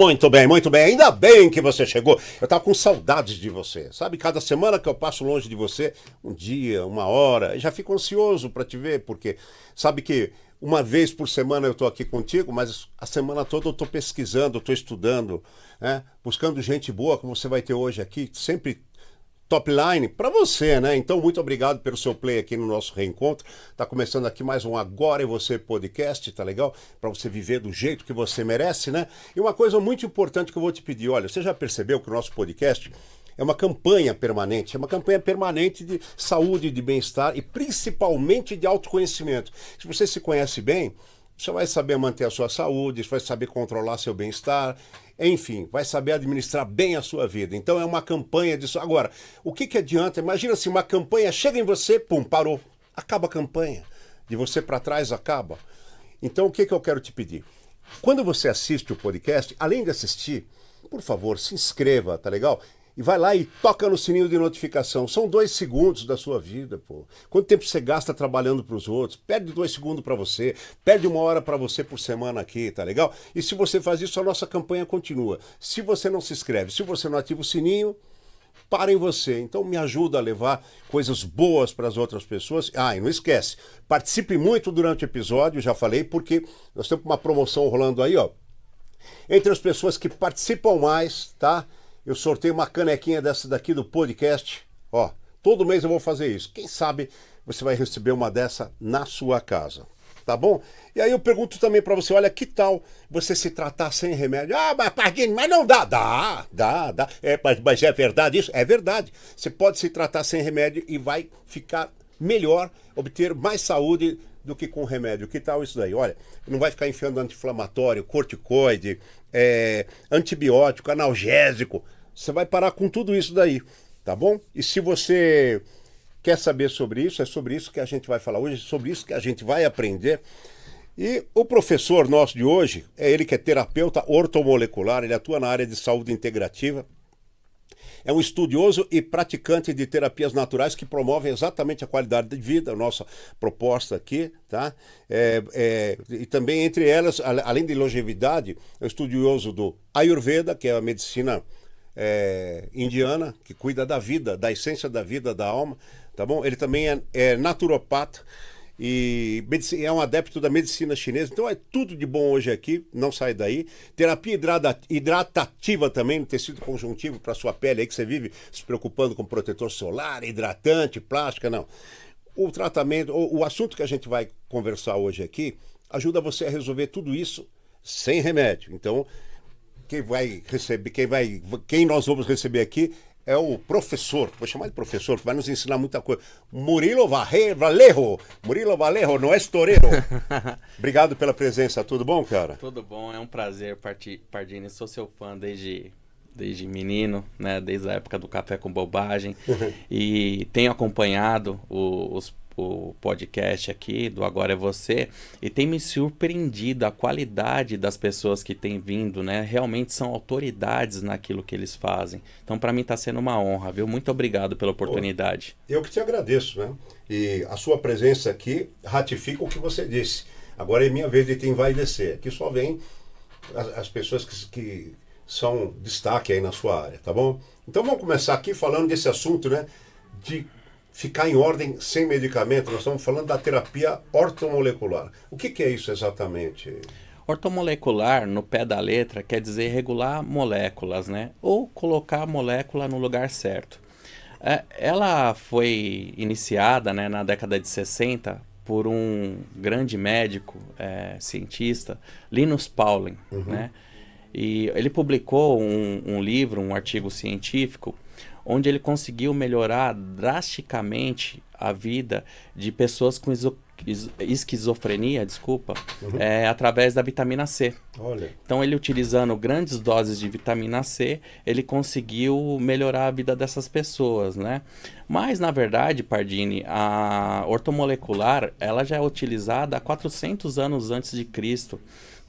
Muito bem, muito bem. Ainda bem que você chegou. Eu tava com saudades de você. Sabe, cada semana que eu passo longe de você, um dia, uma hora, já fico ansioso para te ver, porque sabe que uma vez por semana eu tô aqui contigo, mas a semana toda eu tô pesquisando, eu tô estudando, né? Buscando gente boa, como você vai ter hoje aqui, sempre top line para você, né? Então, muito obrigado pelo seu play aqui no nosso reencontro. Tá começando aqui mais um Agora é Você podcast, tá legal? Para você viver do jeito que você merece, né? E uma coisa muito importante que eu vou te pedir, olha, você já percebeu que o nosso podcast é uma campanha permanente, de saúde, de bem-estar e principalmente de autoconhecimento. Se você se conhece bem, você vai saber manter a sua saúde, vai saber controlar seu bem-estar, enfim, vai saber administrar bem a sua vida. Então é uma campanha disso. Agora, o que adianta? Imagina se uma campanha chega em você, pum, parou. Acaba a campanha. De você para trás acaba. Então o que eu quero te pedir? Quando você assiste o podcast, além de assistir, por favor, se inscreva, tá legal? E vai lá e toca no sininho de notificação. São 2 segundos da sua vida, pô. Quanto tempo você gasta trabalhando para os outros? Perde 2 segundos para você. Perde 1 hora para você por semana aqui, tá legal? E se você faz isso, a nossa campanha continua. Se você não se inscreve, se você não ativa o sininho, para em você. Então me ajuda a levar coisas boas para as outras pessoas. Ah, e não esquece, participe muito durante o episódio, já falei, porque nós temos uma promoção rolando aí, ó. Entre as pessoas que participam mais, tá? Eu sorteio uma canequinha dessa daqui do podcast. Ó, todo mês eu vou fazer isso. Quem sabe você vai receber uma dessa na sua casa. Tá bom? E aí eu pergunto também pra você, olha, que tal você se tratar sem remédio? Ah, mas Pardini, mas não dá. Dá. Mas é verdade isso? É verdade. Você pode se tratar sem remédio e vai ficar melhor, obter mais saúde do que com remédio. Que tal isso daí? Olha, não vai ficar enfiando anti-inflamatório, corticoide, antibiótico, analgésico. Você vai parar com tudo isso daí, tá bom? E se você quer saber sobre isso, é sobre isso que a gente vai falar hoje, sobre isso que a gente vai aprender. E o professor nosso de hoje, é ele que é terapeuta ortomolecular, ele atua na área de saúde integrativa. É um estudioso e praticante de terapias naturais que promovem exatamente a qualidade de vida, a nossa proposta aqui, tá? E também, entre elas, além de longevidade, é um estudioso do Ayurveda, que é a medicina indiana, que cuida da vida, da essência da vida, da alma, tá bom? Ele também é naturopata e é um adepto da medicina chinesa, então é tudo de bom hoje aqui, não sai daí. Terapia hidratativa também no tecido conjuntivo para sua pele, aí que você vive se preocupando com protetor solar, hidratante, plástica, não. O tratamento, o assunto que a gente vai conversar hoje aqui, ajuda você a resolver tudo isso sem remédio. Então, quem nós vamos receber aqui é o professor, vou chamar de professor, que vai nos ensinar muita coisa. Murilo Vallejo, não é toreiro. Obrigado pela presença, tudo bom, cara? Tudo bom, é um prazer, Pardini, sou seu fã desde menino, né? Desde a época do Café com Bobagem, e tenho acompanhado o podcast aqui do Agora é Você, e tem me surpreendido a qualidade das pessoas que têm vindo, né? Realmente são autoridades naquilo que eles fazem. Então, para mim está sendo uma honra, viu? Muito obrigado pela oportunidade. Eu que te agradeço, né? E a sua presença aqui ratifica o que você disse. Agora é minha vez de te envaidecer. Aqui só vem as pessoas que são destaque aí na sua área, tá bom? Então vamos começar aqui falando desse assunto, né? De ficar em ordem sem medicamento. Nós estamos falando da terapia ortomolecular. O que é isso exatamente? Ortomolecular, no pé da letra, quer dizer regular moléculas, né? Ou colocar a molécula no lugar certo. Ela foi iniciada, né, na década de 60 por um grande médico, cientista, Linus Pauling, né? E ele publicou um livro, um artigo científico, onde ele conseguiu melhorar drasticamente a vida de pessoas com esquizofrenia, através da vitamina C. Olha. Então, ele utilizando grandes doses de vitamina C, ele conseguiu melhorar a vida dessas pessoas, né? Mas, na verdade, Pardini, a ortomolecular, ela já é utilizada há 400 anos antes de Cristo.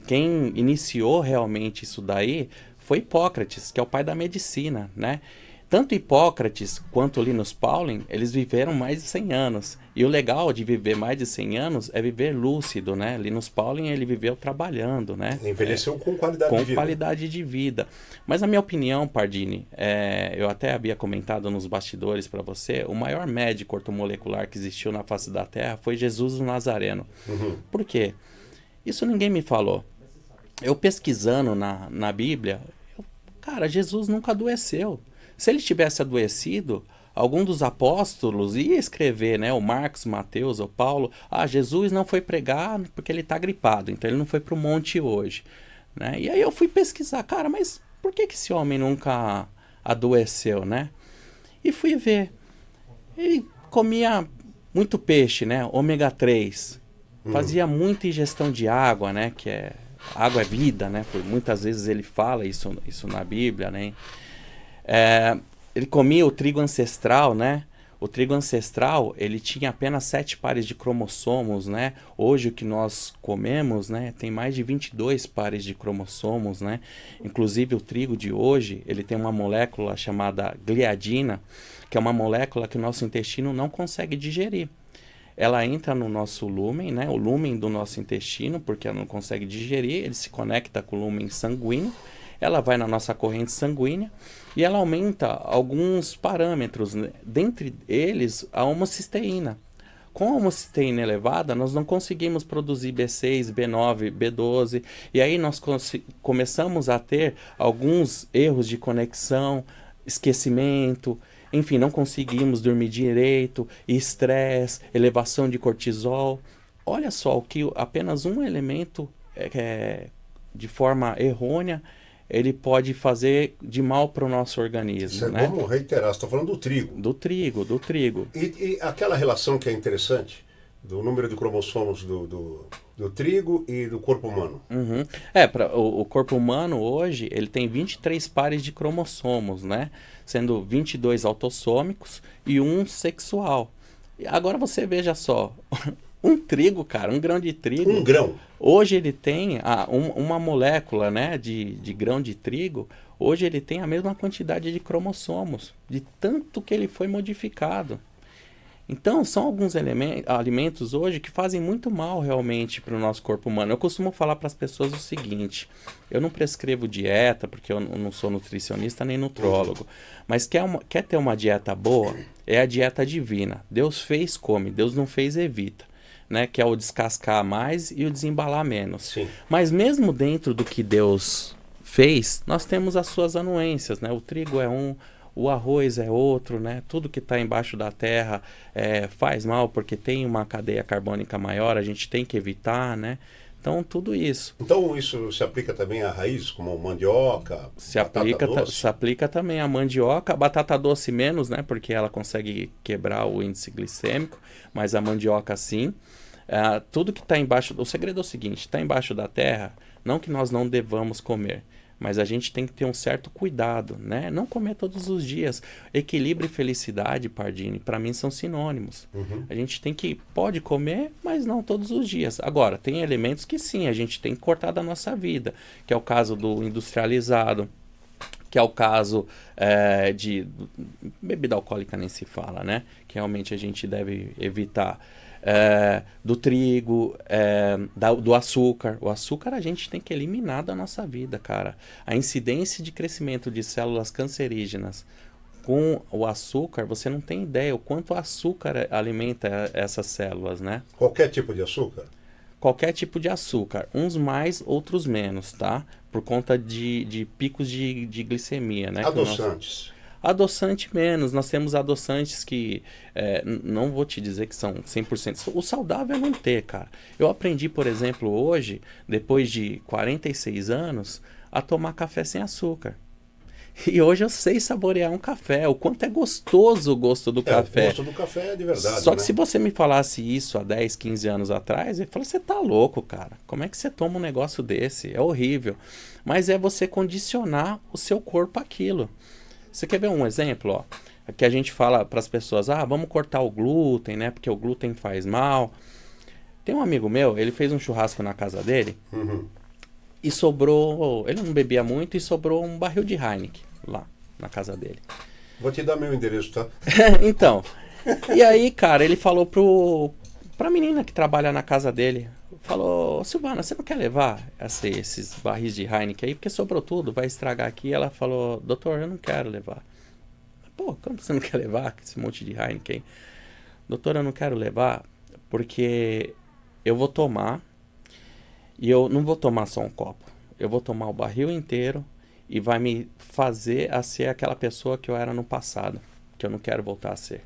Quem iniciou realmente isso daí foi Hipócrates, que é o pai da medicina, né? Tanto Hipócrates quanto Linus Pauling, eles viveram mais de 100 anos. E o legal de viver mais de 100 anos é viver lúcido, né? Linus Pauling, ele viveu trabalhando, né? Envelheceu com qualidade de vida. Com qualidade de vida. Mas na minha opinião, Pardini, eu até havia comentado nos bastidores para você, o maior médico ortomolecular que existiu na face da Terra foi Jesus o Nazareno. Por quê? Isso ninguém me falou. Eu pesquisando na Bíblia, cara, Jesus nunca adoeceu. Se ele tivesse adoecido, algum dos apóstolos ia escrever, né? O Marcos, Mateus, o Paulo, Jesus não foi pregar porque ele está gripado, então ele não foi para o monte hoje, né? E aí eu fui pesquisar, cara, mas por que esse homem nunca adoeceu, né? E fui ver. Ele comia muito peixe, né? Ômega 3. Fazia muita ingestão de água, né? Que água é vida, né? Por muitas vezes ele fala isso na Bíblia, né? Ele comia o trigo ancestral, né? O trigo ancestral, ele tinha apenas 7 pares de cromossomos, né? Hoje o que nós comemos, né, tem mais de 22 pares de cromossomos, né? Inclusive o trigo de hoje, ele tem uma molécula chamada gliadina, que é uma molécula que o nosso intestino não consegue digerir. Ela entra no nosso lúmen, né? O lúmen do nosso intestino, porque ela não consegue digerir, ele se conecta com o lúmen sanguíneo, ela vai na nossa corrente sanguínea e ela aumenta alguns parâmetros, né? Dentre eles a homocisteína. Com a homocisteína elevada, nós não conseguimos produzir B6, B9, B12, e aí nós começamos a ter alguns erros de conexão, esquecimento, enfim, não conseguimos dormir direito, estresse, elevação de cortisol. Olha só, o que apenas um elemento de forma errônea ele pode fazer de mal para o nosso organismo. Né? Vamos reiterar, você está falando do trigo. Do trigo. E aquela relação que é interessante, do número de cromossomos do trigo e do corpo humano. O corpo humano hoje, ele tem 23 pares de cromossomos, né? Sendo 22 autossômicos e um sexual. Agora você veja só, um trigo, cara, um grão de trigo. Um grão. Hoje ele tem uma molécula, né, de grão de trigo, hoje ele tem a mesma quantidade de cromossomos, de tanto que ele foi modificado. Então, são alguns alimentos hoje que fazem muito mal realmente para o nosso corpo humano. Eu costumo falar para as pessoas o seguinte, eu não prescrevo dieta, porque eu não sou nutricionista nem nutrólogo, mas quer ter uma dieta boa, é a dieta divina. Deus fez, come, Deus não fez, evita. Né, que é o descascar mais e o desembalar menos. Sim. Mas mesmo dentro do que Deus fez, nós temos as suas anuências, né? O trigo é um, o arroz é outro, né? Tudo que está embaixo da terra faz mal porque tem uma cadeia carbônica maior, a gente tem que evitar, né? Então, tudo isso. Então, isso se aplica também a raízes, como mandioca, se aplica também a mandioca, a batata doce menos, né? Porque ela consegue quebrar o índice glicêmico, mas a mandioca sim. Tudo que está embaixo... O segredo é o seguinte, está embaixo da terra, não que nós não devamos comer, mas a gente tem que ter um certo cuidado, né? Não comer todos os dias. Equilíbrio e felicidade, Pardini, para mim são sinônimos. A gente pode comer, mas não todos os dias. Agora, tem elementos que sim, a gente tem que cortar da nossa vida, que é o caso do industrializado, que é o caso de bebida alcoólica nem se fala, né? Que realmente a gente deve evitar. Do trigo, do açúcar. O açúcar a gente tem que eliminar da nossa vida, cara. A incidência de crescimento de células cancerígenas com o açúcar, você não tem ideia o quanto o açúcar alimenta essas células, né? Qualquer tipo de açúcar? Qualquer tipo de açúcar. Uns mais, outros menos, tá? Por conta de picos de glicemia, né? Adoçantes. Adoçante menos, nós temos adoçantes que, não vou te dizer que são 100%, o saudável é não ter, cara. Eu aprendi, por exemplo, hoje, depois de 46 anos, a tomar café sem açúcar. E hoje eu sei saborear um café, o quanto é gostoso o gosto do café. O gosto do café é de verdade, Só que se você me falasse isso há 10, 15 anos atrás, eu falei, você tá louco, cara. Como é que você toma um negócio desse? É horrível. Mas é você condicionar o seu corpo àquilo. Você quer ver um exemplo, ó? Que a gente fala para as pessoas, vamos cortar o glúten, né? Porque o glúten faz mal. Tem um amigo meu, ele fez um churrasco na casa dele e sobrou, ele não bebia muito e sobrou um barril de Heineken lá na casa dele. Vou te dar meu endereço, tá? Então, e aí, cara, ele falou pra menina que trabalha na casa dele, falou, Silvana, você não quer levar esses barris de Heineken aí? Porque sobrou tudo, vai estragar aqui. Ela falou, doutor, eu não quero levar. Pô, como você não quer levar esse monte de Heineken? Doutor, eu não quero levar porque eu vou tomar e eu não vou tomar só um copo. Eu vou tomar o barril inteiro e vai me fazer a ser aquela pessoa que eu era no passado, que eu não quero voltar a ser.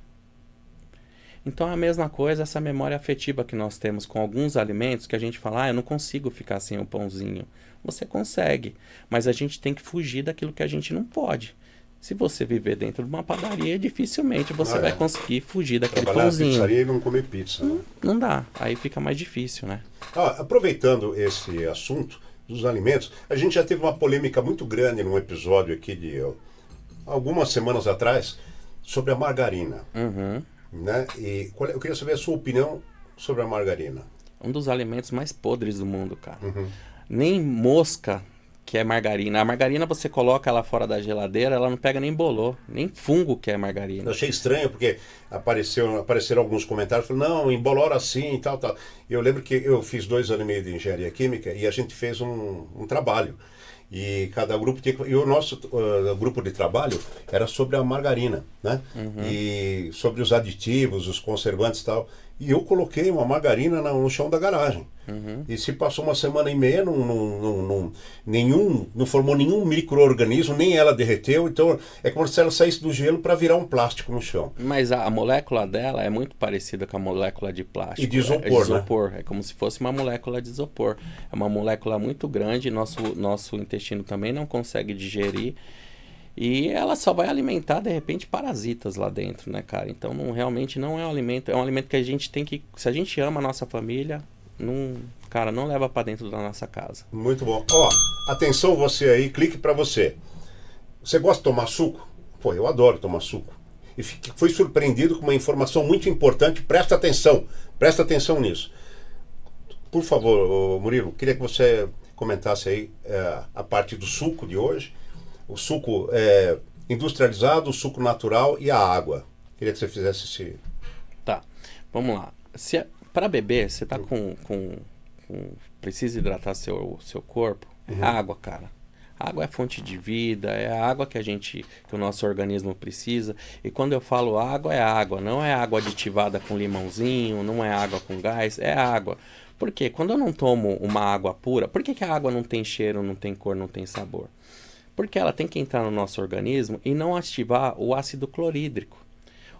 Então é a mesma coisa essa memória afetiva que nós temos com alguns alimentos que a gente fala, eu não consigo ficar sem o pãozinho. Você consegue, mas a gente tem que fugir daquilo que a gente não pode. Se você viver dentro de uma padaria, dificilmente você vai conseguir fugir daquele trabalhar pãozinho. Na pizzaria e não comer pizza. Né? Não dá, aí fica mais difícil, né? Aproveitando esse assunto dos alimentos, a gente já teve uma polêmica muito grande num episódio aqui de algumas semanas atrás sobre a margarina. Uhum. Né? E eu queria saber a sua opinião sobre a margarina. Um dos alimentos mais podres do mundo, cara. Uhum. Nem mosca que é margarina. A margarina você coloca ela fora da geladeira, ela não pega nem bolor, nem fungo que é margarina. Eu achei estranho porque apareceram alguns comentários falando, não, embolora assim e tal, tal. Eu lembro que eu fiz 2 anos e meio de engenharia química e a gente fez um trabalho. E cada grupo tinha. E o nosso grupo de trabalho era sobre a margarina, né? Uhum. E sobre os aditivos, os conservantes e tal. E eu coloquei uma margarina no chão da garagem. Uhum. E se passou uma semana e meia, não formou nenhum micro-organismo, nem ela derreteu. Então é como se ela saísse do gelo para virar um plástico no chão. Mas a molécula dela é muito parecida com a molécula de plástico. E de isopor, é de isopor, né? É como se fosse uma molécula de isopor. É uma molécula muito grande, nosso intestino também não consegue digerir. E ela só vai alimentar, de repente, parasitas lá dentro, né, cara? Então, realmente não é um alimento. É um alimento que a gente tem que... Se a gente ama a nossa família, não leva para dentro da nossa casa. Muito bom. Atenção você aí, clique para você. Você gosta de tomar suco? Pô, eu adoro tomar suco. E fui surpreendido com uma informação muito importante. Presta atenção nisso. Por favor, Murilo, queria que você comentasse aí a parte do suco de hoje. O suco industrializado, o suco natural e a água. Queria que você fizesse esse... Tá, vamos lá. Para beber, você tá precisa hidratar seu corpo, é água, cara. A água é fonte de vida, é a água que o nosso organismo precisa. E quando eu falo água, é água. Não é água aditivada com limãozinho, não é água com gás, é água. Por quê? Quando eu não tomo uma água pura, por que a água não tem cheiro, não tem cor, não tem sabor? Porque ela tem que entrar no nosso organismo e não ativar o ácido clorídrico.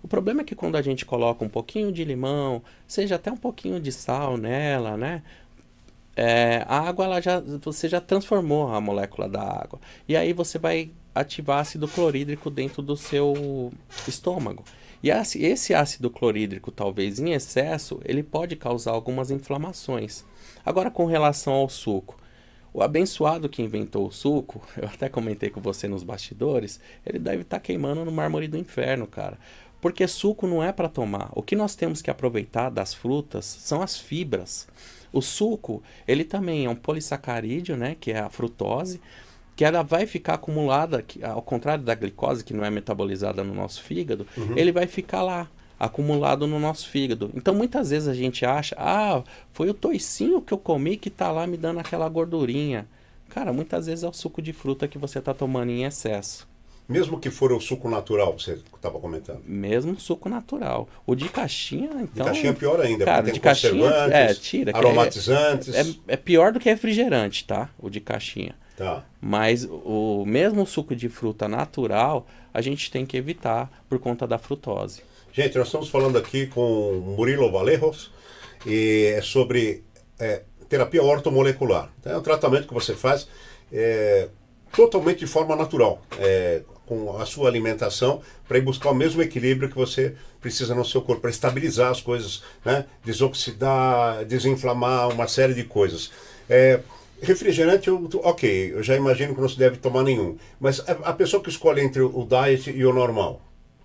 O problema é que quando a gente coloca um pouquinho de limão, seja até um pouquinho de sal nela, né? A água, você já transformou a molécula da água. E aí você vai ativar ácido clorídrico dentro do seu estômago. E esse ácido clorídrico, talvez em excesso, ele pode causar algumas inflamações. Agora, com relação ao suco. O abençoado que inventou o suco, eu até comentei com você nos bastidores, ele deve estar queimando no mármore do inferno, cara. Porque suco não é para tomar. O que nós temos que aproveitar das frutas são as fibras. O suco, ele também é um polissacarídeo, né, que é a frutose, que ela vai ficar acumulada, ao contrário da glicose, que não é metabolizada no nosso fígado, ele vai ficar lá, acumulado no nosso fígado. Então muitas vezes a gente acha, foi o toicinho que eu comi que tá lá me dando aquela gordurinha. Cara, muitas vezes é o suco de fruta que você tá tomando em excesso. Mesmo que for o suco natural, você estava comentando. Mesmo suco natural. O de caixinha, então... De caixinha é pior ainda, cara, porque de tem caixinha, conservantes, aromatizantes. É pior do que refrigerante, tá? O de caixinha. Tá. Mas o mesmo suco de fruta natural, a gente tem que evitar por conta da frutose. Gente, nós estamos falando aqui com Murilo Valejos e é sobre terapia ortomolecular. É um tratamento que você faz totalmente de forma natural, com a sua alimentação, para ir buscar o mesmo equilíbrio que você precisa no seu corpo, para estabilizar as coisas, né? Desoxidar, desinflamar, uma série de coisas. Refrigerante, eu já imagino que não se deve tomar nenhum. Mas a pessoa que escolhe entre o diet e o normal,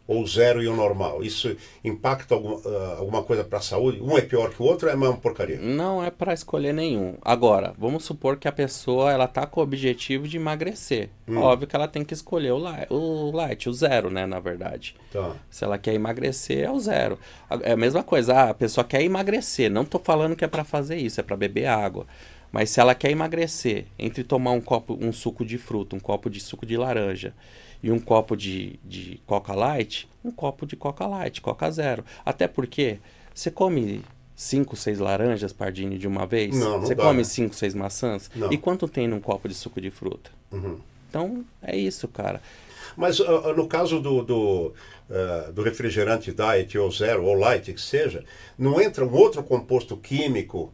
ou o zero e o normal? Isso impacta alguma coisa para a saúde? Um é pior que o outro ou é a mesma porcaria? Não é para escolher nenhum. Agora, vamos supor que a pessoa ela tá com o objetivo de emagrecer. Óbvio que ela tem que escolher o light, o zero, né, na verdade. Tá. Se ela quer emagrecer, é o zero. É a mesma coisa, a pessoa quer emagrecer. Não tô falando que é para fazer isso, é para beber água. Mas se ela quer emagrecer, entre tomar um suco de fruta, um copo de suco de laranja e um copo de Coca Light, um copo de Coca Light, Coca Zero. Até porque você come 5, 6 laranjas, Pardini, de uma vez? Não Você dá, come né? 5, 6 maçãs? Não. E quanto tem num copo de suco de fruta? Então, é isso, cara. Mas no caso do refrigerante diet ou zero ou light, que seja, não entra um outro composto químico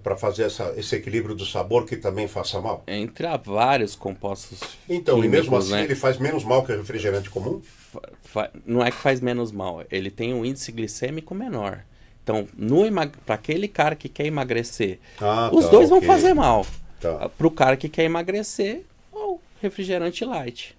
para fazer esse equilíbrio do sabor que também faça mal? Entre vários compostos Então, químicos, e mesmo assim né? ele faz menos mal que o refrigerante comum? Não é que faz menos mal, ele tem um índice glicêmico menor. Então, para aquele cara que quer emagrecer, os tá, dois vão ok. fazer mal. Tá. Para o cara que quer emagrecer, o refrigerante light.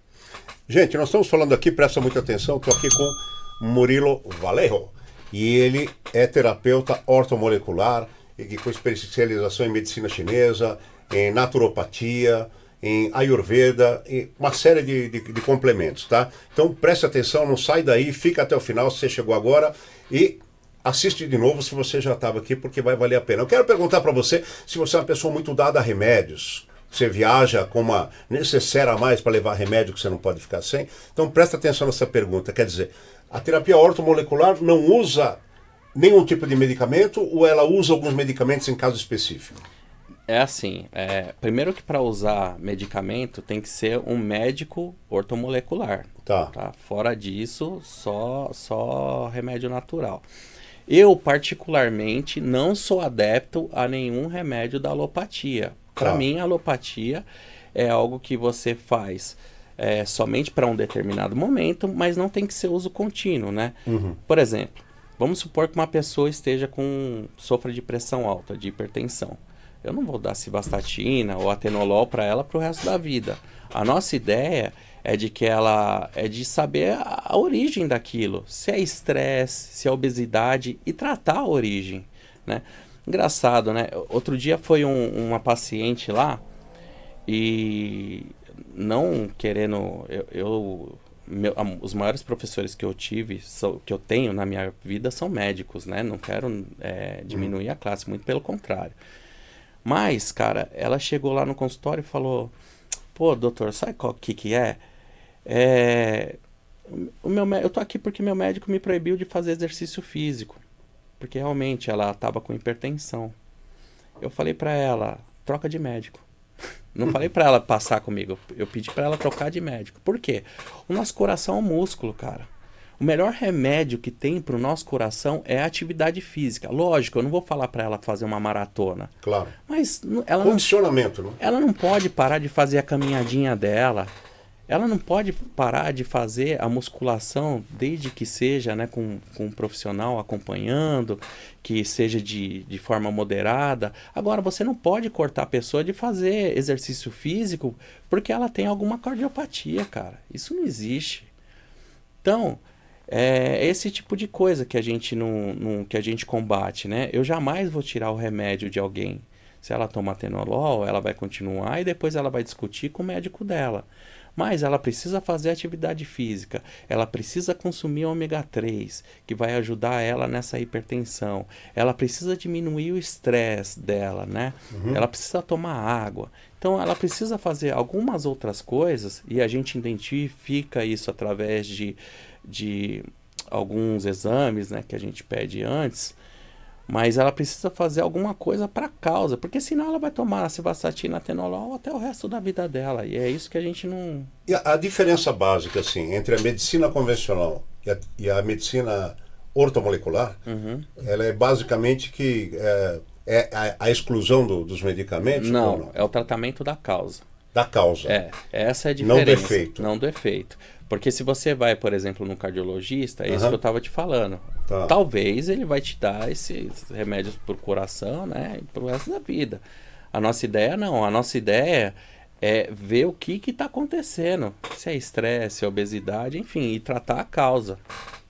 Gente, nós estamos falando aqui, presta muita atenção, estou aqui com Murilo Vallejo. E ele é terapeuta ortomolecular, e com especialização em medicina chinesa, em naturopatia, em Ayurveda, e uma série de complementos, tá? Então preste atenção, não sai daí, fica até o final se você chegou agora e assiste de novo se você já estava aqui, porque vai valer a pena. Eu quero perguntar para você se você é uma pessoa muito dada a remédios. Você viaja com uma necessária a mais para levar remédio que você não pode ficar sem. Então presta atenção nessa pergunta. Quer dizer, a terapia ortomolecular não usa nenhum tipo de medicamento ou ela usa alguns medicamentos em caso específico? É assim, primeiro que para usar medicamento tem que ser um médico ortomolecular. Tá. Fora disso, só remédio natural. Eu, particularmente, não sou adepto a nenhum remédio da alopatia. Para mim, a alopatia é algo que você faz somente para um determinado momento, mas não tem que ser uso contínuo, né? Por exemplo, vamos supor que uma pessoa sofra de pressão alta, de hipertensão. Eu não vou dar civastatina ou atenolol para ela para o resto da vida. A nossa ideia é de saber a origem daquilo. Se é estresse, se é obesidade e tratar a origem, né? Engraçado, né? Outro dia foi uma paciente lá e não querendo... os maiores professores que eu tive, que eu tenho na minha vida são médicos, né? Não quero diminuir a classe, muito pelo contrário. Mas, cara, ela chegou lá no consultório e falou: pô, doutor, sabe o que é? Eu tô aqui porque meu médico me proibiu de fazer exercício físico. Porque realmente ela estava com hipertensão. Eu falei pra ela, troca de médico. Não falei pra ela passar comigo, eu pedi pra ela trocar de médico. Por quê? O nosso coração é um músculo, cara. O melhor remédio que tem pro nosso coração é a atividade física. Lógico, eu não vou falar pra ela fazer uma maratona. Claro. Mas ela Condicionamento, né? ela não pode parar de fazer a caminhadinha dela. Ela não pode parar de fazer a musculação, desde que seja, né, com um profissional acompanhando, que seja de forma moderada. Agora, você não pode cortar a pessoa de fazer exercício físico porque ela tem alguma cardiopatia, cara. Isso não existe. Então, é esse tipo de coisa que a gente que a gente combate, né? Eu jamais vou tirar o remédio de alguém. Se ela toma atenolol, ela vai continuar e depois ela vai discutir com o médico dela. Mas ela precisa fazer atividade física, ela precisa consumir ômega 3, que vai ajudar ela nessa hipertensão. Ela precisa diminuir o estresse dela, né? Ela precisa tomar água. Então ela precisa fazer algumas outras coisas e a gente identifica isso através de alguns exames, né, que a gente pede antes. Mas ela precisa fazer alguma coisa para a causa, porque senão ela vai tomar civastatina, atenolol até o resto da vida dela. E é isso que a gente não... E a diferença básica, assim, entre a medicina convencional e a medicina ortomolecular, ela é basicamente que a exclusão dos medicamentos? Não, é o tratamento da causa. Da causa. Essa é a diferença. Não do efeito. Não do efeito. Porque se você vai, por exemplo, no cardiologista, é isso que eu estava te falando. Tá. Talvez ele vai te dar esses remédios para o coração, né, para o resto da vida. A nossa ideia não. A nossa ideia é ver o que está acontecendo. Se é estresse, se é obesidade, enfim, e tratar a causa.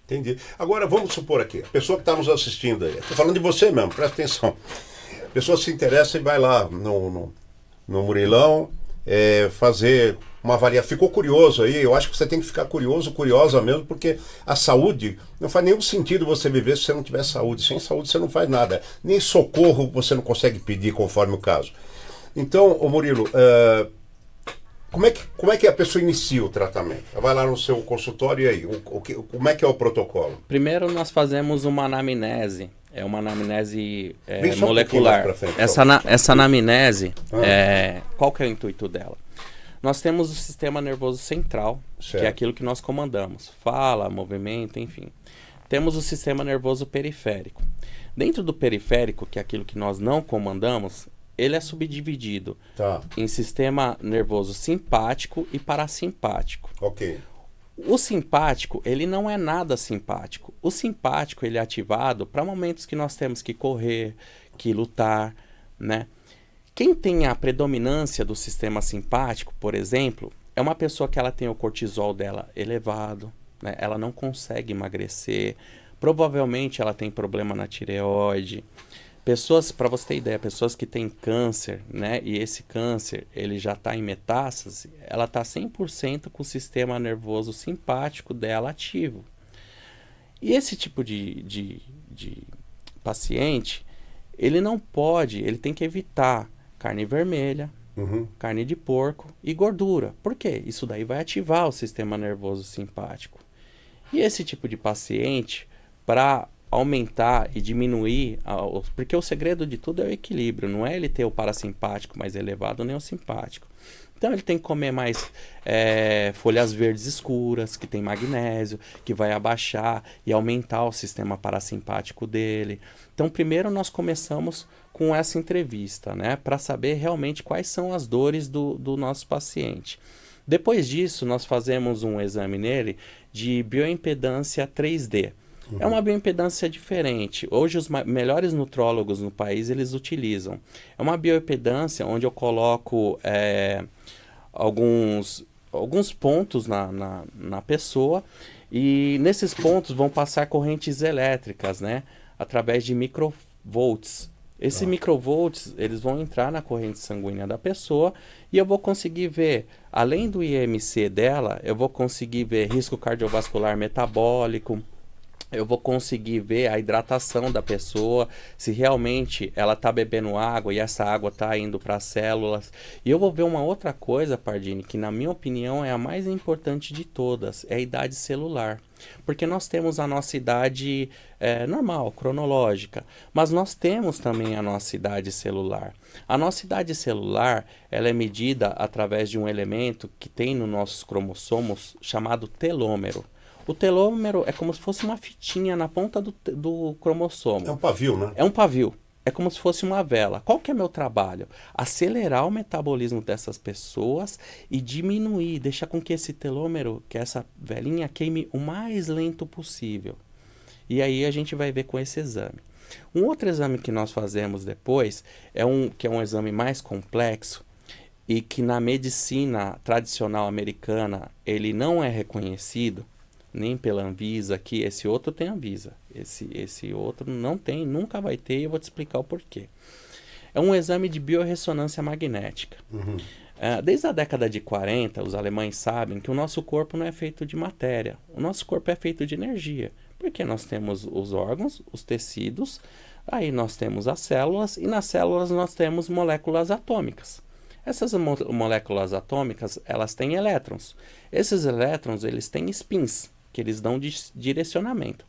Entendi. Agora, vamos supor aqui, a pessoa que está nos assistindo aí, estou falando de você mesmo, presta atenção. A pessoa se interessa e vai lá no Murilão fazer uma avaliação. Ficou curioso aí, eu acho que você tem que ficar curioso, curiosa mesmo, porque a saúde, não faz nenhum sentido você viver se você não tiver saúde. Sem saúde você não faz nada. Nem socorro você não consegue pedir conforme o caso. Então, ô Murilo, como é que a pessoa inicia o tratamento? Ela vai lá no seu consultório e aí, como é que é o protocolo? Primeiro nós fazemos uma anamnese. É uma anamnese Vem só um pouquinho mais molecular. pra frente, Essa anamnese, qual que é o intuito dela? Nós temos o sistema nervoso central, Certo. que é aquilo que nós comandamos. Fala, movimento, enfim. Temos o sistema nervoso periférico. Dentro do periférico, que é aquilo que nós não comandamos, ele é subdividido Tá, em sistema nervoso simpático e parasimpático. ok. O simpático, ele não é nada simpático. O simpático, ele é ativado para momentos que nós temos que correr, que lutar, né? Quem tem a predominância do sistema simpático, por exemplo, é uma pessoa que ela tem o cortisol dela elevado, né? Ela não consegue emagrecer, provavelmente ela tem problema na tireoide. Pessoas, para você ter ideia, pessoas que têm câncer, né, e esse câncer ele já está em metástase, ela está 100% com o sistema nervoso simpático dela ativo. E esse tipo de paciente, ele não pode, ele tem que evitar carne vermelha, carne de porco e gordura. Por quê? Isso daí vai ativar o sistema nervoso simpático. E esse tipo de paciente, para aumentar e diminuir, porque o segredo de tudo é o equilíbrio, não é ele ter o parasimpático mais elevado nem o simpático. Então ele tem que comer mais folhas verdes escuras, que tem magnésio, que vai abaixar e aumentar o sistema parasimpático dele. Então primeiro nós começamos com essa entrevista, né, para saber realmente quais são as dores do nosso paciente. Depois disso nós fazemos um exame nele de bioimpedância 3D. É uma bioimpedância diferente. Hoje os melhores nutrólogos no país eles utilizam. É uma bioimpedância onde eu coloco alguns pontos na pessoa e nesses pontos vão passar correntes elétricas, né? Através de microvolts. Esses microvolts eles vão entrar na corrente sanguínea da pessoa e eu vou conseguir ver, além do IMC dela, eu vou conseguir ver risco cardiovascular metabólico. Eu vou conseguir ver a hidratação da pessoa, se realmente ela está bebendo água e essa água está indo para as células. E eu vou ver uma outra coisa, Pardini, que na minha opinião é a mais importante de todas, é a idade celular. Porque nós temos a nossa idade normal, cronológica, mas nós temos também a nossa idade celular. A nossa idade celular ela é medida através de um elemento que tem nos nossos cromossomos chamado telômero. O telômero é como se fosse uma fitinha na ponta do cromossomo. É um pavio, né? É um pavio. É como se fosse uma vela. Qual que é meu trabalho? Acelerar o metabolismo dessas pessoas e diminuir, deixar com que esse telômero, que essa velinha, queime o mais lento possível. E aí a gente vai ver com esse exame. Um outro exame que nós fazemos depois que é um exame mais complexo e que na medicina tradicional americana ele não é reconhecido, nem pela Anvisa aqui, esse outro tem Anvisa, esse outro não tem, nunca vai ter, e eu vou te explicar o porquê. É um exame de biorressonância magnética. Desde a década de 40, os alemães sabem que o nosso corpo não é feito de matéria, o nosso corpo é feito de energia, porque nós temos os órgãos, os tecidos, aí nós temos as células, e nas células nós temos moléculas atômicas. Essas moléculas atômicas, elas têm elétrons. Esses elétrons, eles têm spins, que eles dão direcionamento.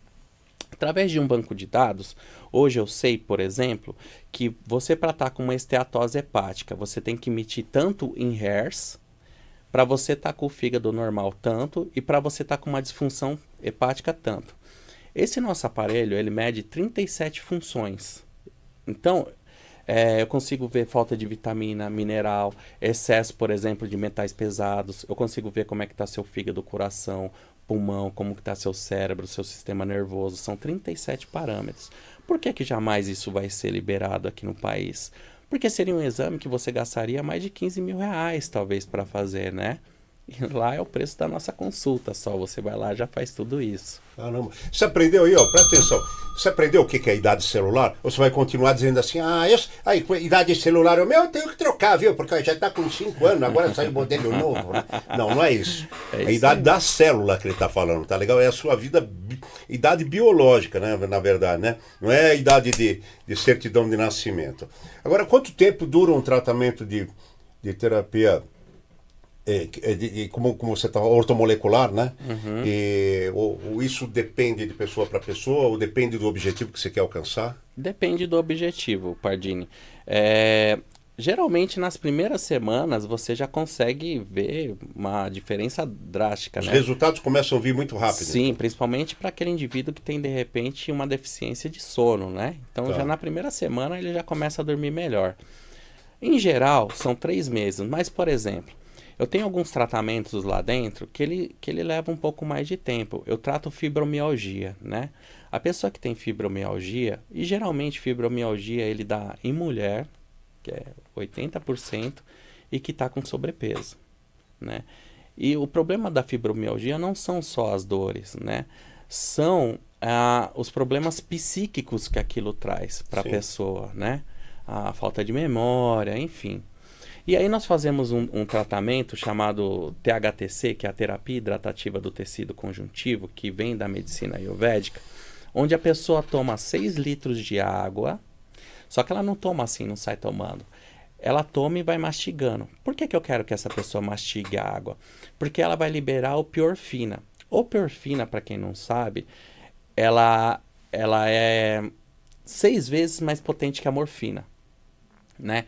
Através de um banco de dados, hoje eu sei, por exemplo, que você para estar com uma esteatose hepática, você tem que emitir tanto em Hz, para você estar com o fígado normal tanto, e para você estar com uma disfunção hepática tanto. Esse nosso aparelho, ele mede 37 funções. Então, eu consigo ver falta de vitamina, mineral, excesso, por exemplo, de metais pesados. Eu consigo ver como é que está seu fígado, coração, pulmão, como que está seu cérebro, seu sistema nervoso. São 37 parâmetros. Por que jamais isso vai ser liberado aqui no país? Porque seria um exame que você gastaria mais de 15 mil reais, talvez, para fazer, né? E lá é o preço da nossa consulta só. Você vai lá e já faz tudo isso. Caramba. Você aprendeu aí, ó, presta atenção. Você aprendeu o que é idade celular? Ou você vai continuar dizendo assim, idade celular, eu tenho que trocar, viu? Porque já está com 5 anos, agora sai o modelo novo, né? Não, não é isso. É a idade da célula que ele está falando, tá legal? É a sua vida, idade biológica, né? Na verdade, né? Não é a idade de certidão de nascimento. Agora, quanto tempo dura um tratamento de terapia... como você está, ortomolecular, né? Isso depende de pessoa para pessoa ou depende do objetivo que você quer alcançar? Depende do objetivo, Pardini. Geralmente nas primeiras semanas você já consegue ver uma diferença drástica, Os né? resultados começam a vir muito rápido. Sim, então. principalmente para aquele indivíduo que tem de repente uma deficiência de sono, né? Então já na primeira semana ele já começa a dormir melhor. Em geral, são 3 meses, mas por exemplo, eu tenho alguns tratamentos lá dentro que ele leva um pouco mais de tempo. Eu trato fibromialgia, né? A pessoa que tem fibromialgia, e geralmente fibromialgia ele dá em mulher, que é 80%, e que está com sobrepeso, né? E o problema da fibromialgia não são só as dores, né? São os problemas psíquicos que aquilo traz para a pessoa, né? A falta de memória, enfim. E aí nós fazemos um tratamento chamado THTC, que é a terapia hidratativa do tecido conjuntivo, que vem da medicina ayurvédica, onde a pessoa toma 6 litros de água, só que ela não toma assim, não sai tomando. Ela toma e vai mastigando. Por que eu quero que essa pessoa mastigue a água? Porque ela vai liberar opiorfina. Opiorfina, para quem não sabe, ela é 6 vezes mais potente que a morfina, né?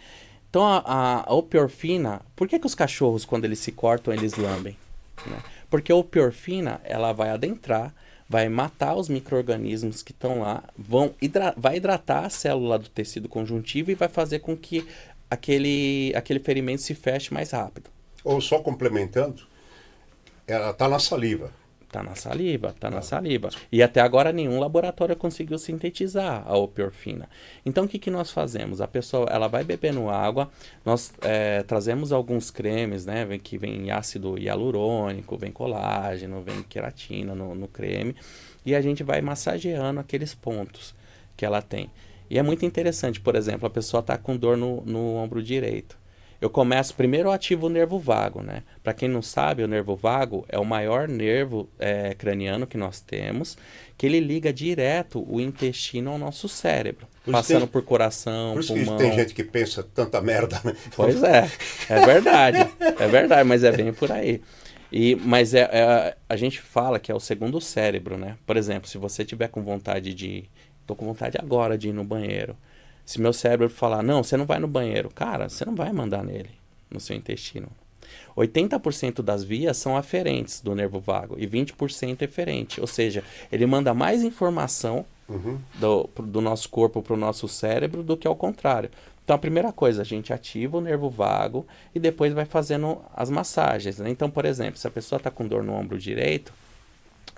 Então a opiorfina, por que os cachorros quando eles se cortam eles lambem? Né? Porque a opiorfina ela vai adentrar, vai matar os micro-organismos que estão lá, vai hidratar a célula do tecido conjuntivo e vai fazer com que aquele ferimento se feche mais rápido. Ou só complementando, ela está na saliva. Tá na saliva. E até agora nenhum laboratório conseguiu sintetizar a opiorfina. Então o que nós fazemos? A pessoa ela vai bebendo água, nós trazemos alguns cremes, né? Que vem ácido hialurônico, vem colágeno, vem queratina no creme, e a gente vai massageando aqueles pontos que ela tem. E é muito interessante, por exemplo, a pessoa está com dor no ombro direito. Eu começo, primeiro eu ativo o nervo vago, né? Para quem não sabe, o nervo vago é o maior nervo craniano que nós temos, que ele liga direto o intestino ao nosso cérebro, passando por coração, por isso pulmão. Que tem gente que pensa tanta merda, né? Pois é verdade, mas é bem por aí. Mas a gente fala que é o segundo cérebro, né? Por exemplo, se você tiver com vontade tô com vontade agora de ir no banheiro. Se meu cérebro falar, não, você não vai no banheiro, cara, você não vai mandar nele, no seu intestino. 80% das vias são aferentes do nervo vago e 20% eferente. Ou seja, ele manda mais informação do nosso corpo para o nosso cérebro do que ao contrário. Então, a primeira coisa, a gente ativa o nervo vago e depois vai fazendo as massagens, né? Então, por exemplo, se a pessoa está com dor no ombro direito,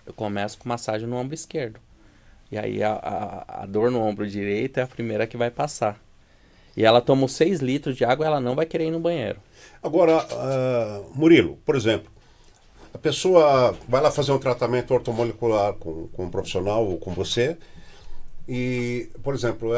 eu começo com massagem no ombro esquerdo. E aí a dor no ombro direito é a primeira que vai passar. E ela toma 6 litros de água, ela não vai querer ir no banheiro. Agora, Murilo, por exemplo, a pessoa vai lá fazer um tratamento ortomolecular com um profissional ou com você e, por exemplo,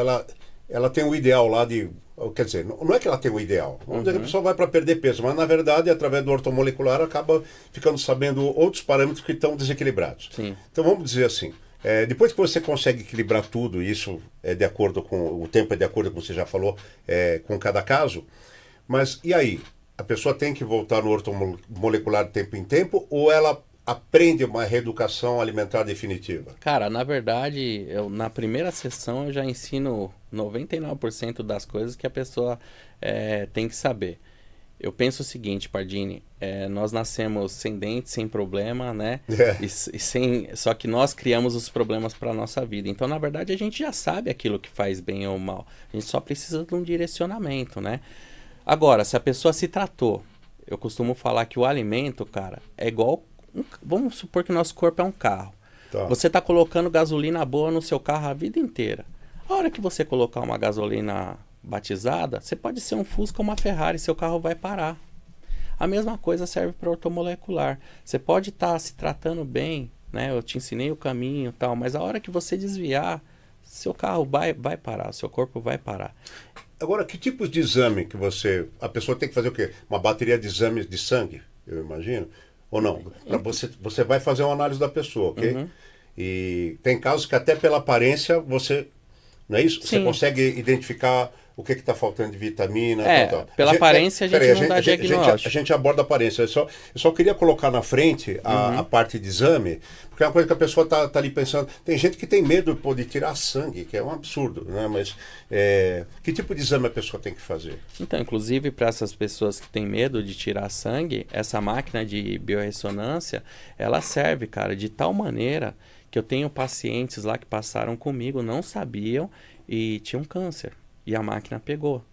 ela tem o ideal lá de... Quer dizer, não é que ela tem o ideal. Vamos dizer que a pessoa vai para perder peso, mas na verdade, através do ortomolecular, acaba ficando sabendo outros parâmetros que estão desequilibrados. Sim. Então vamos dizer assim, depois que você consegue equilibrar tudo, isso é de acordo com... O tempo é de acordo com o que você já falou, com cada caso. Mas e aí? A pessoa tem que voltar no ortomolecular de tempo em tempo ou ela aprende uma reeducação alimentar definitiva? Cara, na verdade, na primeira sessão eu já ensino 99% das coisas que a pessoa tem que saber. Eu penso o seguinte, Pardini, nós nascemos sem dentes, sem problema, né? Só que nós criamos os problemas para a nossa vida. Então, na verdade, a gente já sabe aquilo que faz bem ou mal. A gente só precisa de um direcionamento, né? Agora, se a pessoa se tratou, eu costumo falar que o alimento, cara, é igual... Vamos supor que o nosso corpo é um carro. Tá. Você está colocando gasolina boa no seu carro a vida inteira. A hora que você colocar uma gasolina batizada, você pode ser um Fusca ou uma Ferrari, seu carro vai parar. A mesma coisa serve para ortomolecular. Você pode estar se tratando bem, né? Eu te ensinei o caminho e tal, mas a hora que você desviar, seu carro vai parar, seu corpo vai parar. Agora, que tipos de exame que a pessoa tem que fazer o quê? Uma bateria de exames de sangue, eu imagino? Ou não? Você vai fazer uma análise da pessoa, ok? Uhum. E tem casos que até pela aparência não é isso? Sim. Você consegue identificar o que está faltando de vitamina, tal. Pela aparência a gente não dá diagnóstico. A gente aborda a aparência. Eu só queria colocar na frente a parte de exame, porque é uma coisa que a pessoa está ali pensando. Tem gente que tem medo de tirar sangue, que é um absurdo, né? Mas que tipo de exame a pessoa tem que fazer? Então, inclusive para essas pessoas que têm medo de tirar sangue, essa máquina de biorressonância, ela serve, cara, de tal maneira que eu tenho pacientes lá que passaram comigo, não sabiam e tinham câncer. E a máquina pegou.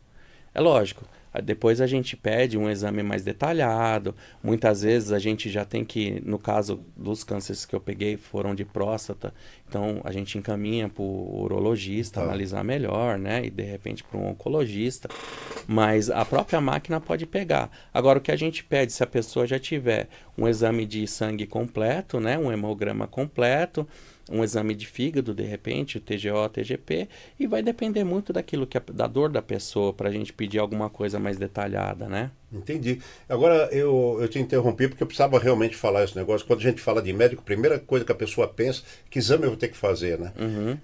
É lógico, depois a gente pede um exame mais detalhado. Muitas vezes a gente já tem que, no caso dos cânceres que eu peguei, foram de próstata. Então a gente encaminha para o urologista analisar melhor, né? E de repente para um oncologista. Mas a própria máquina pode pegar. Agora o que a gente pede, se a pessoa já tiver um exame de sangue completo, né? Um hemograma completo, um exame de fígado, de repente, o TGO, TGP, e vai depender muito da dor da pessoa, para a gente pedir alguma coisa mais detalhada, né? Entendi. Agora, eu te interrompi porque eu precisava realmente falar esse negócio. Quando a gente fala de médico, a primeira coisa que a pessoa pensa é que exame eu vou ter que fazer, né? Uhum.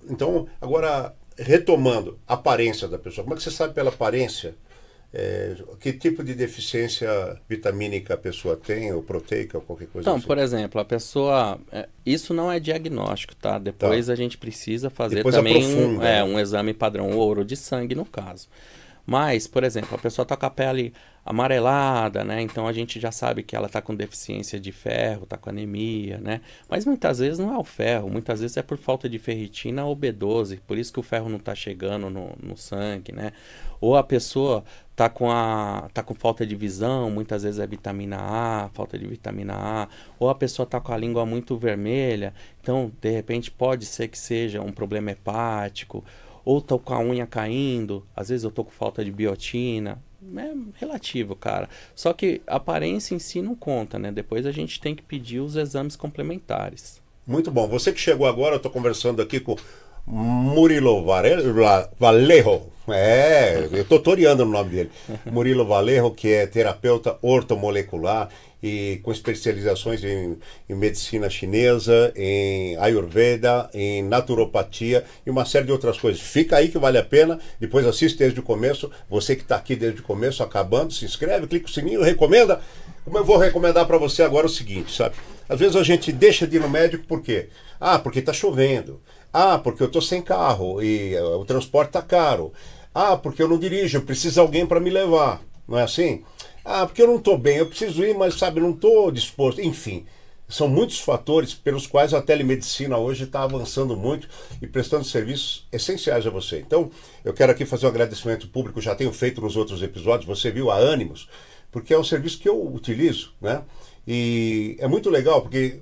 Então, agora, retomando a aparência da pessoa, como é que você sabe pela aparência que tipo de deficiência vitamínica a pessoa tem, ou proteica, ou qualquer coisa Então, assim? por exemplo, a pessoa... isso não é diagnóstico, tá? Depois a gente precisa fazer Depois também aprofunda, um exame padrão ouro de sangue, no caso. Mas, por exemplo, a pessoa está com a pele amarelada, né? Então a gente já sabe que ela está com deficiência de ferro, está com anemia, né? Mas muitas vezes não é o ferro, muitas vezes é por falta de ferritina ou B12, por isso que o ferro não está chegando no sangue, né? Ou a pessoa tá com falta de visão, muitas vezes é vitamina A, falta de vitamina A, ou a pessoa tá com a língua muito vermelha, então de repente pode ser que seja um problema hepático, ou tô com a unha caindo, às vezes eu tô com falta de biotina, é relativo, cara. Só que a aparência em si não conta, né? Depois a gente tem que pedir os exames complementares. Muito bom. Você que chegou agora, eu estou conversando aqui com Murilo Vallejo. Eu estou toreando o nome dele. Murilo Vallejo, que é terapeuta ortomolecular e com especializações em medicina chinesa, em Ayurveda, em naturopatia e uma série de outras coisas. Fica aí que vale a pena. Depois assiste desde o começo. Você que está aqui desde o começo, acabando, se inscreve, clica o sininho, recomenda. Como eu vou recomendar para você agora o seguinte, sabe? Às vezes a gente deixa de ir no médico por quê? Porque está chovendo. Porque eu estou sem carro e o transporte está caro. Porque eu não dirijo, eu preciso de alguém para me levar. Não é assim? Porque eu não estou bem, eu preciso ir, mas sabe, não estou disposto. Enfim, são muitos fatores pelos quais a telemedicina hoje está avançando muito e prestando serviços essenciais a você. Então, eu quero aqui fazer um agradecimento público, já tenho feito nos outros episódios, você viu, a Ânimos, porque é um serviço que eu utilizo, né? E é muito legal, porque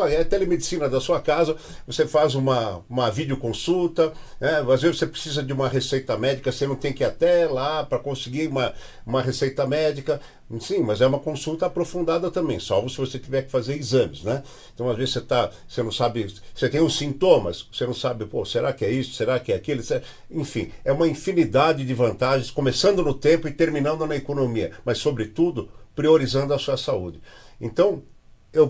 é a telemedicina da sua casa, você faz uma videoconsulta, às vezes você precisa de uma receita médica, você não tem que ir até lá para conseguir uma receita médica, sim, mas é uma consulta aprofundada também, salvo se você tiver que fazer exames, né? Então às vezes você não sabe, você tem os sintomas, você não sabe, será que é isso, será que é aquilo, enfim, é uma infinidade de vantagens, começando no tempo e terminando na economia, mas sobretudo priorizando a sua saúde. Então,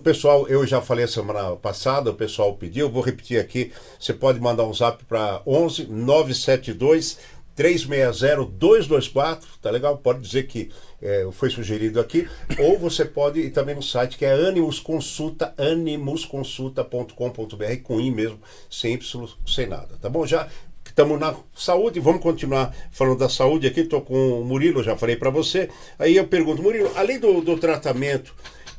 pessoal, eu já falei a semana passada, o pessoal pediu, eu vou repetir aqui, você pode mandar um zap para 11 972 360 224, tá legal? Pode dizer que foi sugerido aqui, ou você pode ir também no site que é animusconsulta.com.br, com I mesmo, sem Y, sem nada, tá bom? Já estamos na saúde, vamos continuar falando da saúde aqui, estou com o Murilo, já falei para você, aí eu pergunto, Murilo, além do tratamento,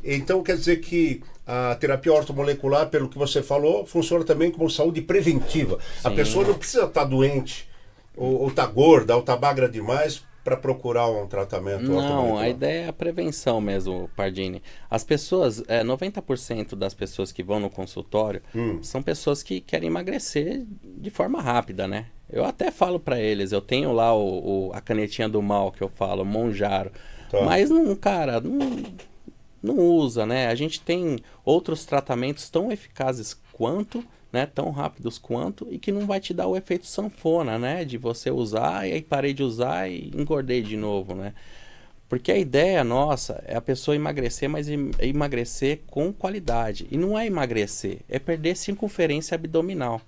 então quer dizer que a terapia ortomolecular, pelo que você falou, funciona também como saúde preventiva. Sim. A pessoa não precisa estar doente, ou estar gorda, ou estar magra demais para procurar um tratamento ortomolecular. Não, a ideia é a prevenção mesmo, Pardini. As pessoas, 90% das pessoas que vão no consultório são pessoas que querem emagrecer de forma rápida, né? Eu até falo para eles, eu tenho lá a canetinha do mal que eu falo, Monjaro. Tá. Mas não, cara, não usa, né? A gente tem outros tratamentos tão eficazes quanto, né? Tão rápidos quanto, e que não vai te dar o efeito sanfona, né? De você usar e aí parei de usar e engordei de novo, né? Porque a ideia nossa é a pessoa emagrecer, mas emagrecer com qualidade. E não é emagrecer, é perder circunferência abdominal.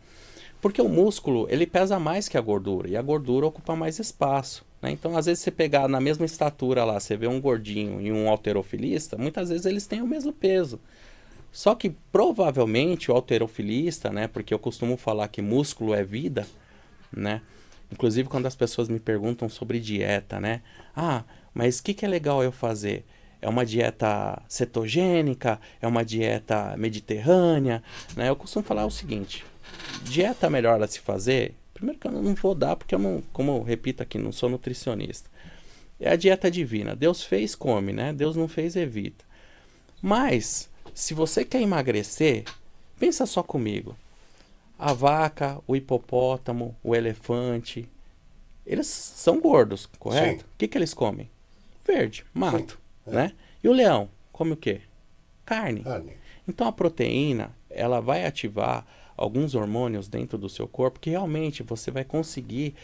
Porque o músculo, ele pesa mais que a gordura, e a gordura ocupa mais espaço, né? Então, às vezes, você pegar na mesma estatura lá, você vê um gordinho e um halterofilista, muitas vezes eles têm o mesmo peso. Só que, provavelmente, o halterofilista, né? Porque eu costumo falar que músculo é vida, né? Inclusive, quando as pessoas me perguntam sobre dieta, né? Ah, mas o que é legal eu fazer? É uma dieta cetogênica? É uma dieta mediterrânea? Né? Eu costumo falar o seguinte: dieta melhor a se fazer, primeiro que eu não vou dar, porque eu não, como eu repito aqui, não sou nutricionista. É a dieta divina. Deus fez, come, né? Deus não fez, evita. Mas, se você quer emagrecer, pensa só comigo. A vaca, o hipopótamo, o elefante, eles são gordos, correto? Sim. O que eles comem? Verde, mato, Sim, né? E o leão come o quê? Carne. Carne. Então a proteína, ela vai ativar alguns hormônios dentro do seu corpo que realmente você vai conseguir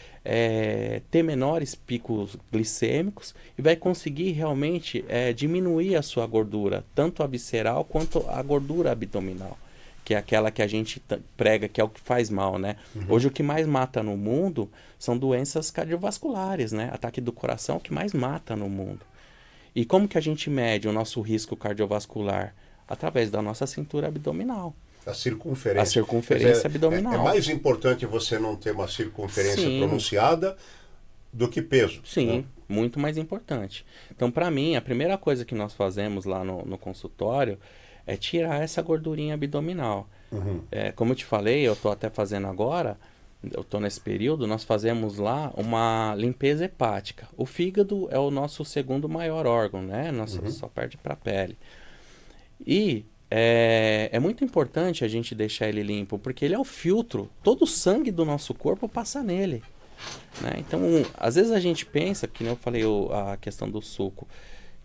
ter menores picos glicêmicos e vai conseguir realmente diminuir a sua gordura, tanto a visceral quanto a gordura abdominal, que é aquela que a gente prega que é o que faz mal, né? Uhum. Hoje o que mais mata no mundo são doenças cardiovasculares, né? Ataque do coração é o que mais mata no mundo. E como que a gente mede o nosso risco cardiovascular? Através da nossa cintura abdominal. A circunferência. A circunferência abdominal. É mais importante você não ter uma circunferência Sim. pronunciada do que peso. Sim, né? muito mais importante. Então, para mim, a primeira coisa que nós fazemos lá no consultório é tirar essa gordurinha abdominal. Uhum. Como eu te falei, eu estou até fazendo agora, eu estou nesse período, nós fazemos lá uma limpeza hepática. O fígado é o nosso segundo maior órgão, né? Só perde para a pele. E é muito importante a gente deixar ele limpo, porque ele é o filtro. Todo o sangue do nosso corpo passa nele. Né? Então, às vezes a gente pensa, que nem eu falei a questão do suco,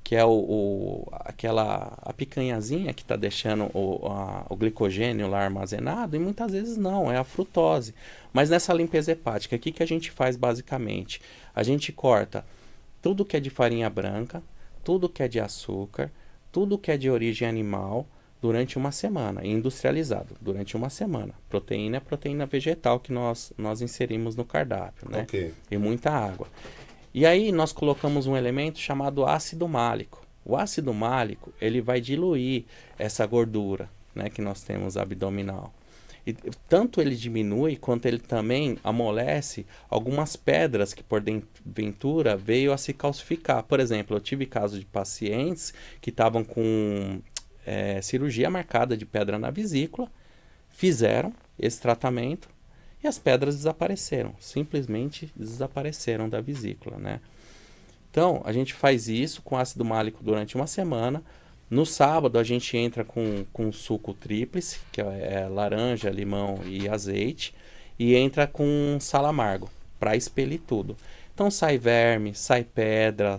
que é a picanhazinha que está deixando o glicogênio lá armazenado, e muitas vezes não, é a frutose. Mas nessa limpeza hepática, o que a gente faz basicamente? A gente corta tudo que é de farinha branca, tudo que é de açúcar, tudo que é de origem animal durante uma semana, industrializado, durante uma semana. Proteína é proteína vegetal que nós inserimos no cardápio, né? Okay. E muita água. E aí nós colocamos um elemento chamado ácido málico. O ácido málico, ele vai diluir essa gordura, né, que nós temos abdominal. E tanto ele diminui, quanto ele também amolece algumas pedras que porventura veio a se calcificar. Por exemplo, eu tive casos de pacientes que estavam com cirurgia marcada de pedra na vesícula, fizeram esse tratamento e as pedras desapareceram, simplesmente desapareceram da vesícula, né? Então, a gente faz isso com ácido málico durante uma semana. No sábado, a gente entra com suco tríplice, que é laranja, limão e azeite, e entra com sal amargo, para expelir tudo. Então, sai verme, sai pedra,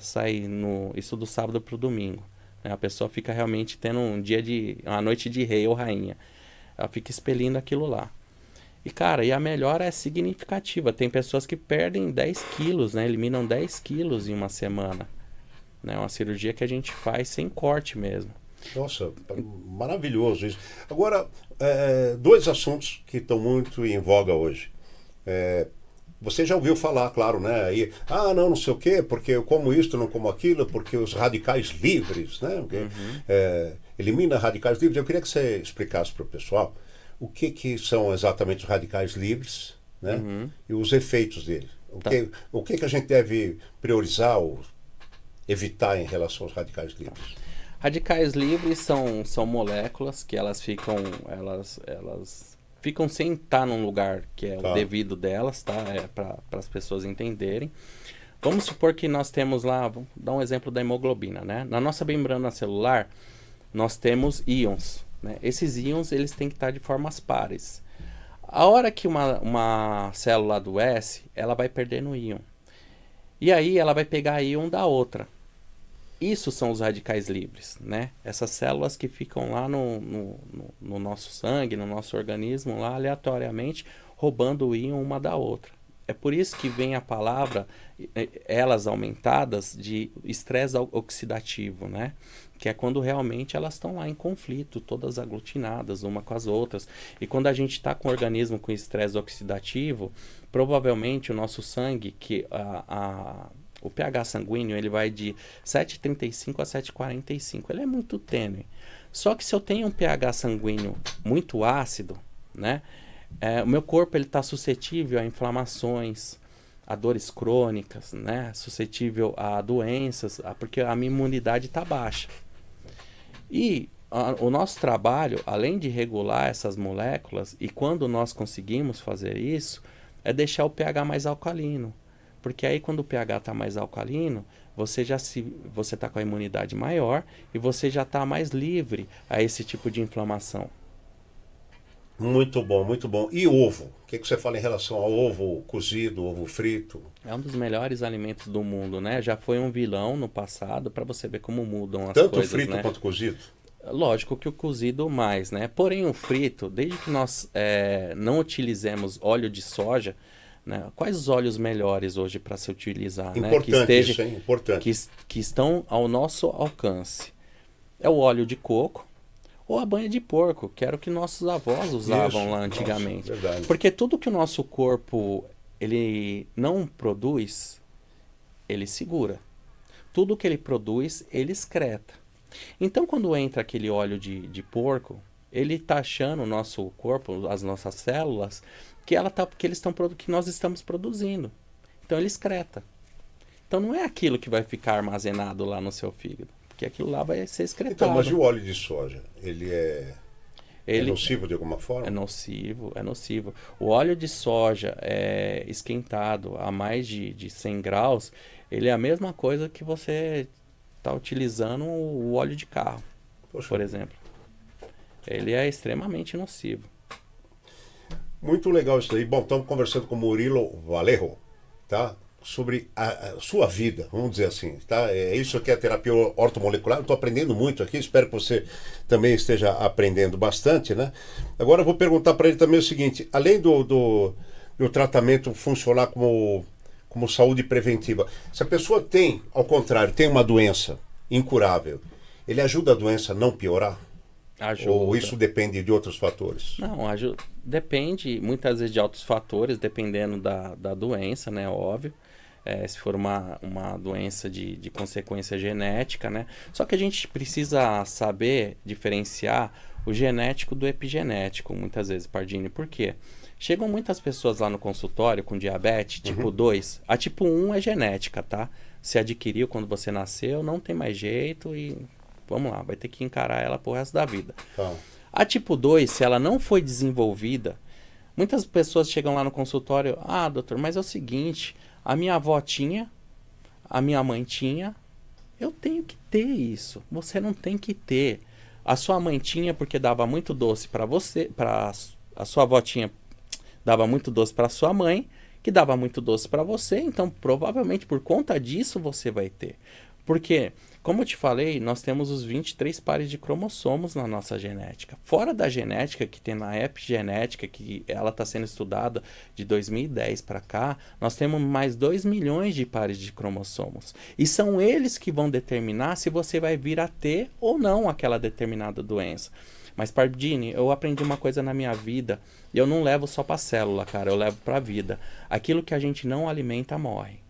isso do sábado para o domingo. Né? A pessoa fica realmente tendo uma noite de rei ou rainha. Ela fica expelindo aquilo lá. E, cara, a melhora é significativa. Tem pessoas que perdem 10 quilos, né? Eliminam 10 quilos em uma semana. É uma cirurgia que a gente faz sem corte mesmo. Nossa, maravilhoso isso. Agora, dois assuntos que estão muito em voga hoje. Você já ouviu falar, claro, né? Aí, não sei o quê, porque eu como isto, não como aquilo, porque os radicais livres, né? Elimina radicais livres. Eu queria que você explicasse para o pessoal o que são exatamente os radicais livres, né? E os efeitos deles. O que a gente deve priorizar ou evitar em relação aos radicais livres? Radicais livres são moléculas que elas ficam sem estar num lugar que é o devido delas, tá? Para as pessoas entenderem. Vamos supor que nós temos lá, vamos dar um exemplo da hemoglobina, né? Na nossa membrana celular, nós temos íons, né? Esses íons, eles têm que estar de formas pares. A hora que uma célula adoece, ela vai perdendo íon. E aí ela vai pegar íon da outra. Isso são os radicais livres, né? Essas células que ficam lá no nosso sangue, no nosso organismo, lá aleatoriamente, roubando o íon uma da outra. É por isso que vem a palavra, elas aumentadas, de estresse oxidativo, né? Que é quando realmente elas estão lá em conflito, todas aglutinadas uma com as outras. E quando a gente está com o organismo com estresse oxidativo, provavelmente o nosso sangue, que o pH sanguíneo, ele vai de 7,35 a 7,45. Ele é muito tênue. Só que se eu tenho um pH sanguíneo muito ácido, né? O meu corpo está suscetível a inflamações, a dores crônicas, né? Suscetível a doenças, porque a minha imunidade está baixa. E o nosso trabalho, além de regular essas moléculas, e quando nós conseguimos fazer isso, é deixar o pH mais alcalino. Porque aí quando o pH está mais alcalino, você está com a imunidade maior e você já está mais livre a esse tipo de inflamação. Muito bom, muito bom. E ovo? O que você fala em relação ao ovo cozido, ovo frito? É um dos melhores alimentos do mundo, né? Já foi um vilão no passado, para você ver como mudam as Tanto coisas, frito né? quanto cozido? Lógico que o cozido mais, né? Porém o frito, desde que nós não utilizemos óleo de soja, né? Quais os óleos melhores hoje para se utilizar? Importante, né? isso, hein? Importante. Que estão ao nosso alcance. É o óleo de coco ou a banha de porco, que era o que nossos avós usavam Isso. lá antigamente. Nossa, verdade. Porque tudo que o nosso corpo ele não produz, ele segura. Tudo que ele produz, ele excreta. Então, quando entra aquele óleo de porco, ele está achando o nosso corpo, as nossas células, que nós estamos produzindo. Então, ele excreta. Então, não é aquilo que vai ficar armazenado lá no seu fígado, porque aquilo lá vai ser excretado. Então, mas e o óleo de soja? Ele é nocivo de alguma forma? É nocivo, é nocivo. O óleo de soja esquentado a mais de 100 graus, ele é a mesma coisa que você está utilizando o óleo de carro, por exemplo. Ele é extremamente nocivo. Muito legal isso aí. Bom, estamos conversando com o Murilo Vallejo, tá? Sobre a sua vida, vamos dizer assim, tá? Isso aqui é a terapia ortomolecular. Eu estou aprendendo muito aqui, espero que você também esteja aprendendo bastante, né? Agora eu vou perguntar para ele também o seguinte: além do tratamento funcionar como saúde preventiva, se a pessoa tem, ao contrário, tem uma doença incurável, ele ajuda a doença a não piorar? Ajuda. Ou isso depende de outros fatores? Não, depende muitas vezes de outros fatores, dependendo da doença, né? Óbvio. Se for uma doença de consequência genética, né? Só que a gente precisa saber diferenciar o genético do epigenético, muitas vezes, Pardini. Por quê? Chegam muitas pessoas lá no consultório com diabetes tipo 2. A tipo 1 é genética, tá? Se adquiriu quando você nasceu, não tem mais jeito e vamos lá, vai ter que encarar ela pro resto da vida. Tá. A tipo 2, se ela não foi desenvolvida, muitas pessoas chegam lá no consultório: ah, doutor, mas é o seguinte, a minha avó tinha, a minha mãe tinha, eu tenho que ter isso. Você não tem que ter. A sua mãe tinha porque dava muito doce para você, a sua avó tinha, dava muito doce para sua mãe, que dava muito doce para você, então provavelmente por conta disso você vai ter. Porque, como eu te falei, nós temos os 23 pares de cromossomos na nossa genética. Fora da genética, que tem na epigenética, que ela está sendo estudada de 2010 para cá, nós temos mais 2 milhões de pares de cromossomos. E são eles que vão determinar se você vai vir a ter ou não aquela determinada doença. Mas, Pardini, eu aprendi uma coisa na minha vida, e eu não levo só para a célula, cara, eu levo para a vida. Aquilo que a gente não alimenta, morre.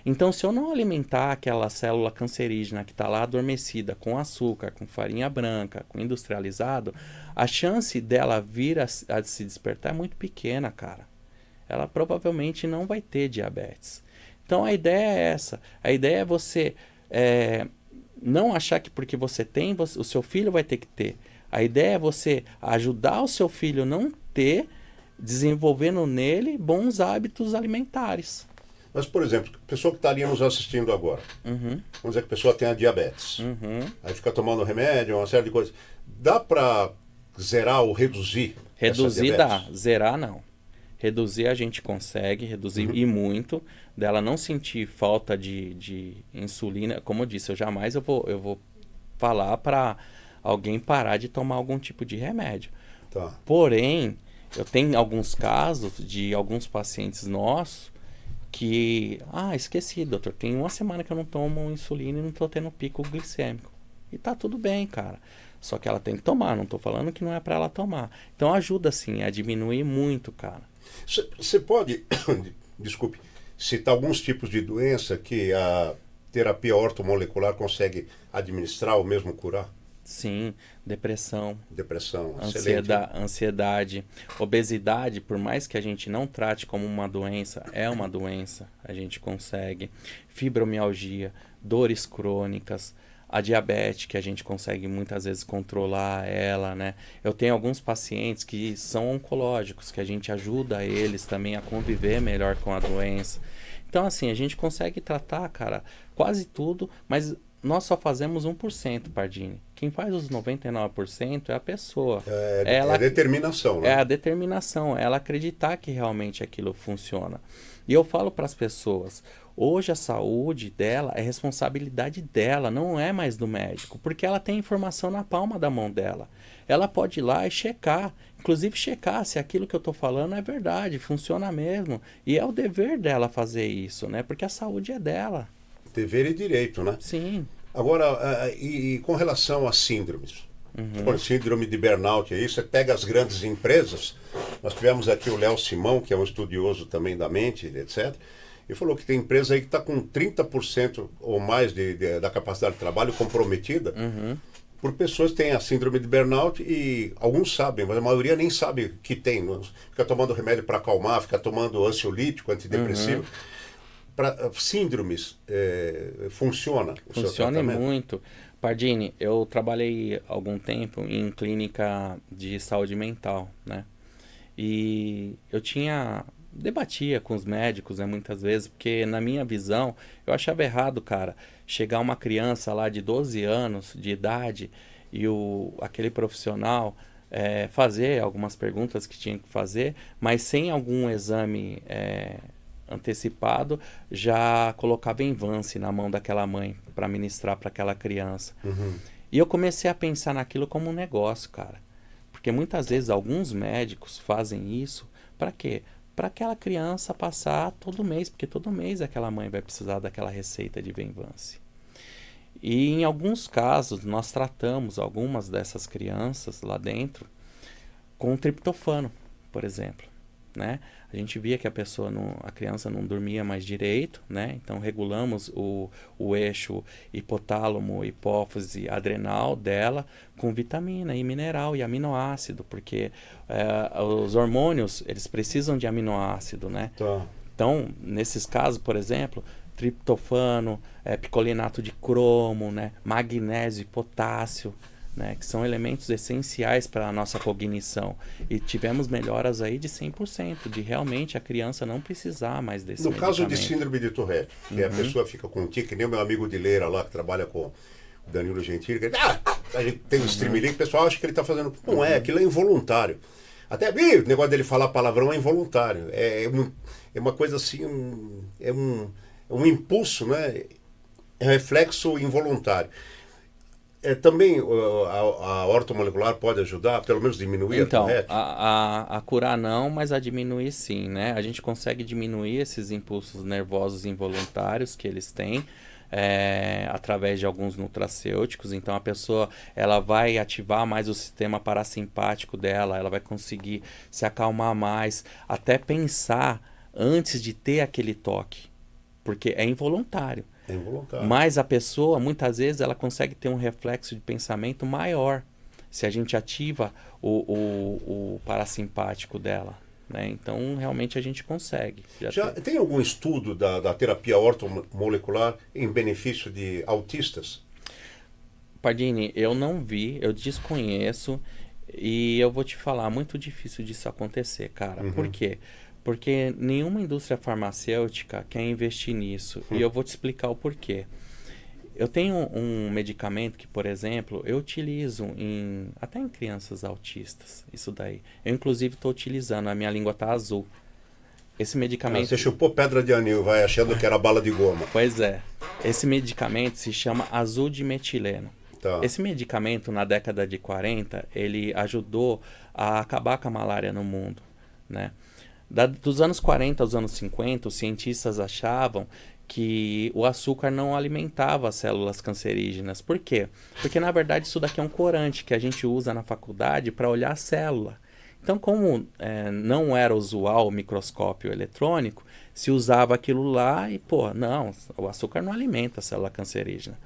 Então, se eu não alimentar aquela célula cancerígena que está lá adormecida com açúcar, com farinha branca, com industrializado, a chance dela vir a se despertar é muito pequena, cara. Ela provavelmente não vai ter diabetes. Então, a ideia é essa. A ideia é você não achar que porque você tem, o seu filho vai ter que ter. A ideia é você ajudar o seu filho a não ter, desenvolvendo nele bons hábitos alimentares. Mas, por exemplo, a pessoa que está ali nos assistindo agora, vamos dizer que a pessoa tem a diabetes, aí fica tomando remédio, uma série de coisas. Dá para zerar ou reduzir Reduzir essa dá, diabetes? zerar não. Reduzir a gente consegue, reduzir e muito, dela não sentir falta de insulina. Como eu disse, eu vou falar para alguém parar de tomar algum tipo de remédio. Tá. Porém, eu tenho alguns casos de alguns pacientes nossos que, esqueci, doutor, tem uma semana que eu não tomo insulina e não tô tendo pico glicêmico. E tá tudo bem, cara. Só que ela tem que tomar, não tô falando que não é para ela tomar. Então ajuda sim a diminuir muito, cara. Você pode, desculpe, citar alguns tipos de doença que a terapia ortomolecular consegue administrar ou mesmo curar? Sim, depressão, Depressão, excelente. ansiedade, obesidade, por mais que a gente não trate como uma doença, é uma doença, a gente consegue. Fibromialgia, dores crônicas, a diabetes, que a gente consegue muitas vezes controlar ela, né? Eu tenho alguns pacientes que são oncológicos, que a gente ajuda eles também a conviver melhor com a doença. Então, assim, a gente consegue tratar, cara, quase tudo, mas nós só fazemos 1%, Pardini. Quem faz os 99% é a pessoa. É a determinação, né? É a determinação, ela acreditar que realmente aquilo funciona. E eu falo para as pessoas, hoje a saúde dela é responsabilidade dela, não é mais do médico, porque ela tem informação na palma da mão dela. Ela pode ir lá e checar, inclusive checar se aquilo que eu estou falando é verdade, funciona mesmo. E é o dever dela fazer isso, né? Porque a saúde é dela. Dever e direito, né? Sim. Agora, e com relação a síndromes? Por síndrome de burnout aí, você pega as grandes empresas, nós tivemos aqui o Léo Simão, que é um estudioso também da mente, etc., e falou que tem empresa aí que está com 30% ou mais da capacidade de trabalho comprometida por pessoas que têm a síndrome de burnout e alguns sabem, mas a maioria nem sabe que tem. Fica tomando remédio para acalmar, fica tomando ansiolítico, antidepressivo. Para síndromes, funciona o seu Funciona tratamento? muito. Pardini, eu trabalhei algum tempo em clínica de saúde mental, né? E eu debatia com os médicos, né, muitas vezes, porque na minha visão, eu achava errado, cara, chegar uma criança lá de 12 anos de idade e aquele profissional fazer algumas perguntas que tinha que fazer, mas sem algum exame antecipado, já colocava Envance na mão daquela mãe para ministrar para aquela criança. E eu comecei a pensar naquilo como um negócio, cara. Porque muitas vezes alguns médicos fazem isso para quê? Para aquela criança passar todo mês, porque todo mês aquela mãe vai precisar daquela receita de Venvance. E em alguns casos nós tratamos algumas dessas crianças lá dentro com triptofano, por exemplo, né? A gente via que a criança não dormia mais direito, né? Então regulamos o eixo hipotálamo, hipófise, adrenal dela com vitamina e mineral e aminoácido, porque os hormônios, eles precisam de aminoácido, né? Tá. Então, nesses casos, por exemplo, triptofano, picolinato de cromo, né? Magnésio e potássio, né, que são elementos essenciais para a nossa cognição. E tivemos melhoras aí de 100%, de realmente a criança não precisar mais desse No caso de medicamento. síndrome de Tourette, que a pessoa fica com um tique, que nem o meu amigo de Leira lá, que trabalha com o Danilo Gentili, que a gente tem um streaming link, o pessoal acha que ele está fazendo... Não é, aquilo é involuntário. Até o negócio dele falar palavrão é involuntário. É uma coisa assim, é um impulso, né? É um reflexo involuntário. Também a ortomolecular pode ajudar, pelo menos diminuir a Tourette? A curar não, mas a diminuir sim, né? A gente consegue diminuir esses impulsos nervosos involuntários que eles têm através de alguns nutracêuticos. Então a pessoa ela vai ativar mais o sistema parasimpático dela, ela vai conseguir se acalmar mais, até pensar antes de ter aquele toque, porque é involuntário. É involuntário. Mas a pessoa, muitas vezes, ela consegue ter um reflexo de pensamento maior se a gente ativa o parasimpático dela, né? Então, realmente, a gente consegue. Tem algum estudo da terapia ortomolecular em benefício de autistas? Pardini, eu não vi, eu desconheço e eu vou te falar, muito difícil disso acontecer, cara. Por quê? Porque nenhuma indústria farmacêutica quer investir nisso. E eu vou te explicar o porquê. Eu tenho um medicamento que, por exemplo, eu utilizo até em crianças autistas. Isso daí. Eu, inclusive, estou utilizando. A minha língua está azul. Esse medicamento... Você chupou pedra de anil, vai achando que era bala de goma. Pois é. Esse medicamento se chama azul de metileno. Tá. Esse medicamento, na década de 40, ele ajudou a acabar com a malária no mundo, né? Dos anos 40 aos anos 50, os cientistas achavam que o açúcar não alimentava as células cancerígenas. Por quê? Porque, na verdade, isso daqui é um corante que a gente usa na faculdade para olhar a célula. Então, como não era usual o microscópio eletrônico, se usava aquilo lá e, não, o açúcar não alimenta a célula cancerígena.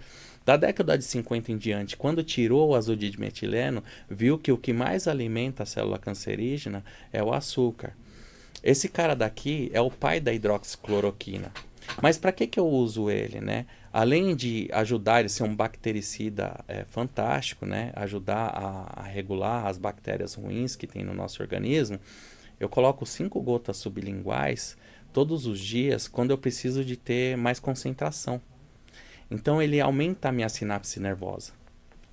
Da década de 50 em diante, quando tirou o azul de metileno, viu que o que mais alimenta a célula cancerígena é o açúcar. Esse cara daqui é o pai da hidroxicloroquina. Mas para que eu uso ele, né? Além de ajudar ele a ser um bactericida fantástico, né? Ajudar a regular as bactérias ruins que tem no nosso organismo, eu coloco 5 gotas sublinguais todos os dias quando eu preciso de ter mais concentração. Então ele aumenta a minha sinapse nervosa.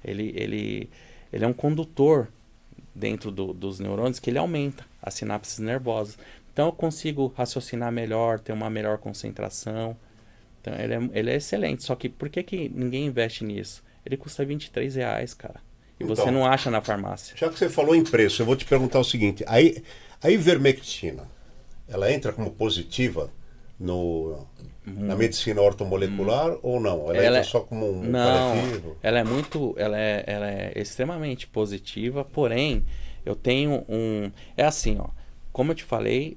Ele é um condutor dentro dos neurônios que ele aumenta as sinapses nervosas. Então eu consigo raciocinar melhor, ter uma melhor concentração. Então ele é excelente. Só que por que ninguém investe nisso? Ele custa R$23, cara. E Então, você não acha na farmácia. Já que você falou em preço, eu vou te perguntar o seguinte. A ivermectina, ela entra como positiva na medicina ortomolecular ou não? Ela entra só como um paliativo? Ela é extremamente positiva, porém, eu tenho é assim, ó. Como eu te falei,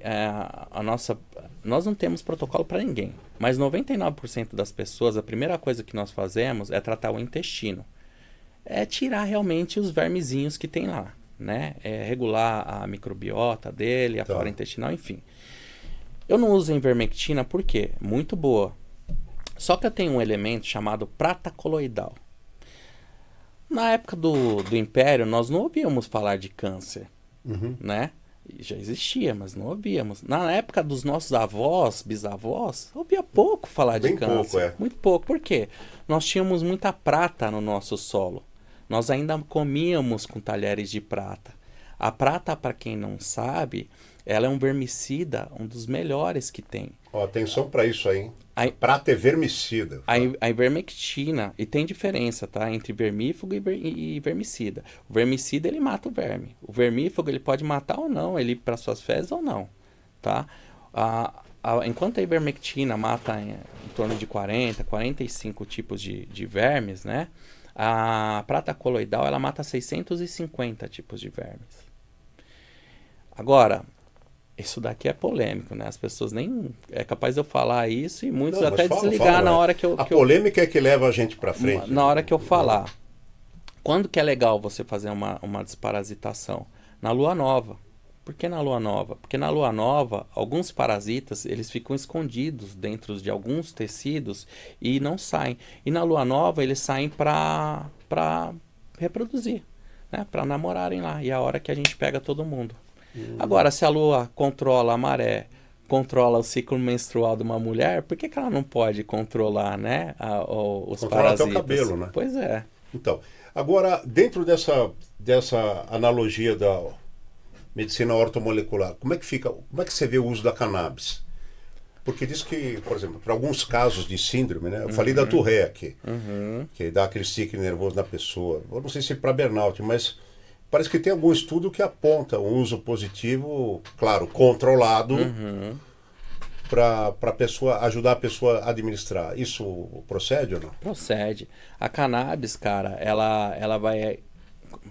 nós não temos protocolo para ninguém, mas 99% das pessoas, a primeira coisa que nós fazemos é tratar o intestino. É tirar realmente os vermezinhos que tem lá, né? É regular a microbiota dele, a flora intestinal, enfim. Eu não uso a ivermectina porque é muito boa. Só que eu tenho um elemento chamado prata coloidal. Na época do Império, nós não ouvíamos falar de câncer, né? Já existia, mas não ouvíamos. Na época dos nossos avós, bisavós, ouvia pouco falar de câncer. Muito pouco. Por quê? Nós tínhamos muita prata no nosso solo. Nós ainda comíamos com talheres de prata. A prata, para quem não sabe, ela é um vermicida, um dos melhores que tem. Atenção para isso aí. Prata é vermicida. A ivermectina, e tem diferença, tá? Entre vermífugo e vermicida. O vermicida, ele mata o verme. O vermífugo, ele pode matar ou não, ele ir para suas fezes ou não, tá? Enquanto a ivermectina mata em torno de 45 tipos de vermes, né? A prata coloidal, ela mata 650 tipos de vermes. Agora, isso daqui é polêmico, né? As pessoas nem... É capaz de eu falar isso e muitos até desligar na hora que eu... A polêmica é que leva a gente para frente. Na hora que eu falar. Quando que é legal você fazer uma desparasitação? Na lua nova. Por que na lua nova? Porque na lua nova, alguns parasitas, eles ficam escondidos dentro de alguns tecidos e não saem. E na lua nova, eles saem para reproduzir, né? Para namorarem lá. E é a hora que a gente pega todo mundo. Agora, se a lua controla a maré, controla o ciclo menstrual de uma mulher, por que ela não pode controlar, né, os controla parasitas? Até o cabelo, né? Pois é. Então, agora, dentro dessa analogia da medicina ortomolecular, como é que você vê o uso da cannabis? Porque diz que, por exemplo, para alguns casos de síndrome, né? Eu falei da Tourette aqui, que dá aquele tique nervoso na pessoa. Eu não sei se para burnout, mas parece que tem algum estudo que aponta um uso positivo, claro, controlado, para ajudar a pessoa a administrar. Isso procede ou não? Procede. A cannabis, cara, ela vai...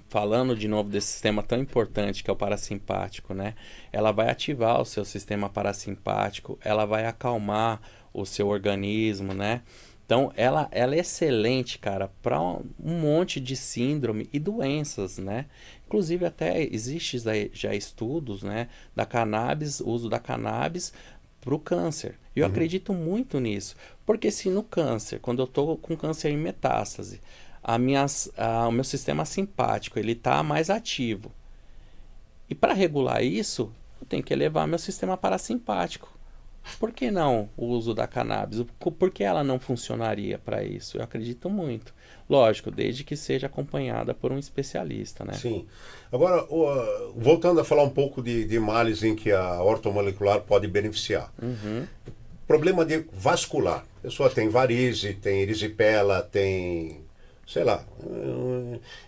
Falando de novo desse sistema tão importante que é o parasimpático, né? Ela vai ativar o seu sistema parasimpático, ela vai acalmar o seu organismo, né? Então, ela é excelente, cara, para um monte de síndrome e doenças, né? Inclusive, até existe já estudos, né, da cannabis, uso da cannabis para o câncer. E eu acredito muito nisso. Porque se no câncer, quando eu estou com câncer em metástase, o meu sistema simpático ele está mais ativo. E para regular isso, eu tenho que elevar meu sistema parasimpático. Por que não o uso da cannabis? Por que ela não funcionaria para isso? Eu acredito muito. Lógico, desde que seja acompanhada por um especialista, né? Sim. Agora, voltando a falar um pouco de males em que a ortomolecular pode beneficiar. Uhum. Problema de vascular. A pessoa tem varize, tem erisipela, tem, sei lá.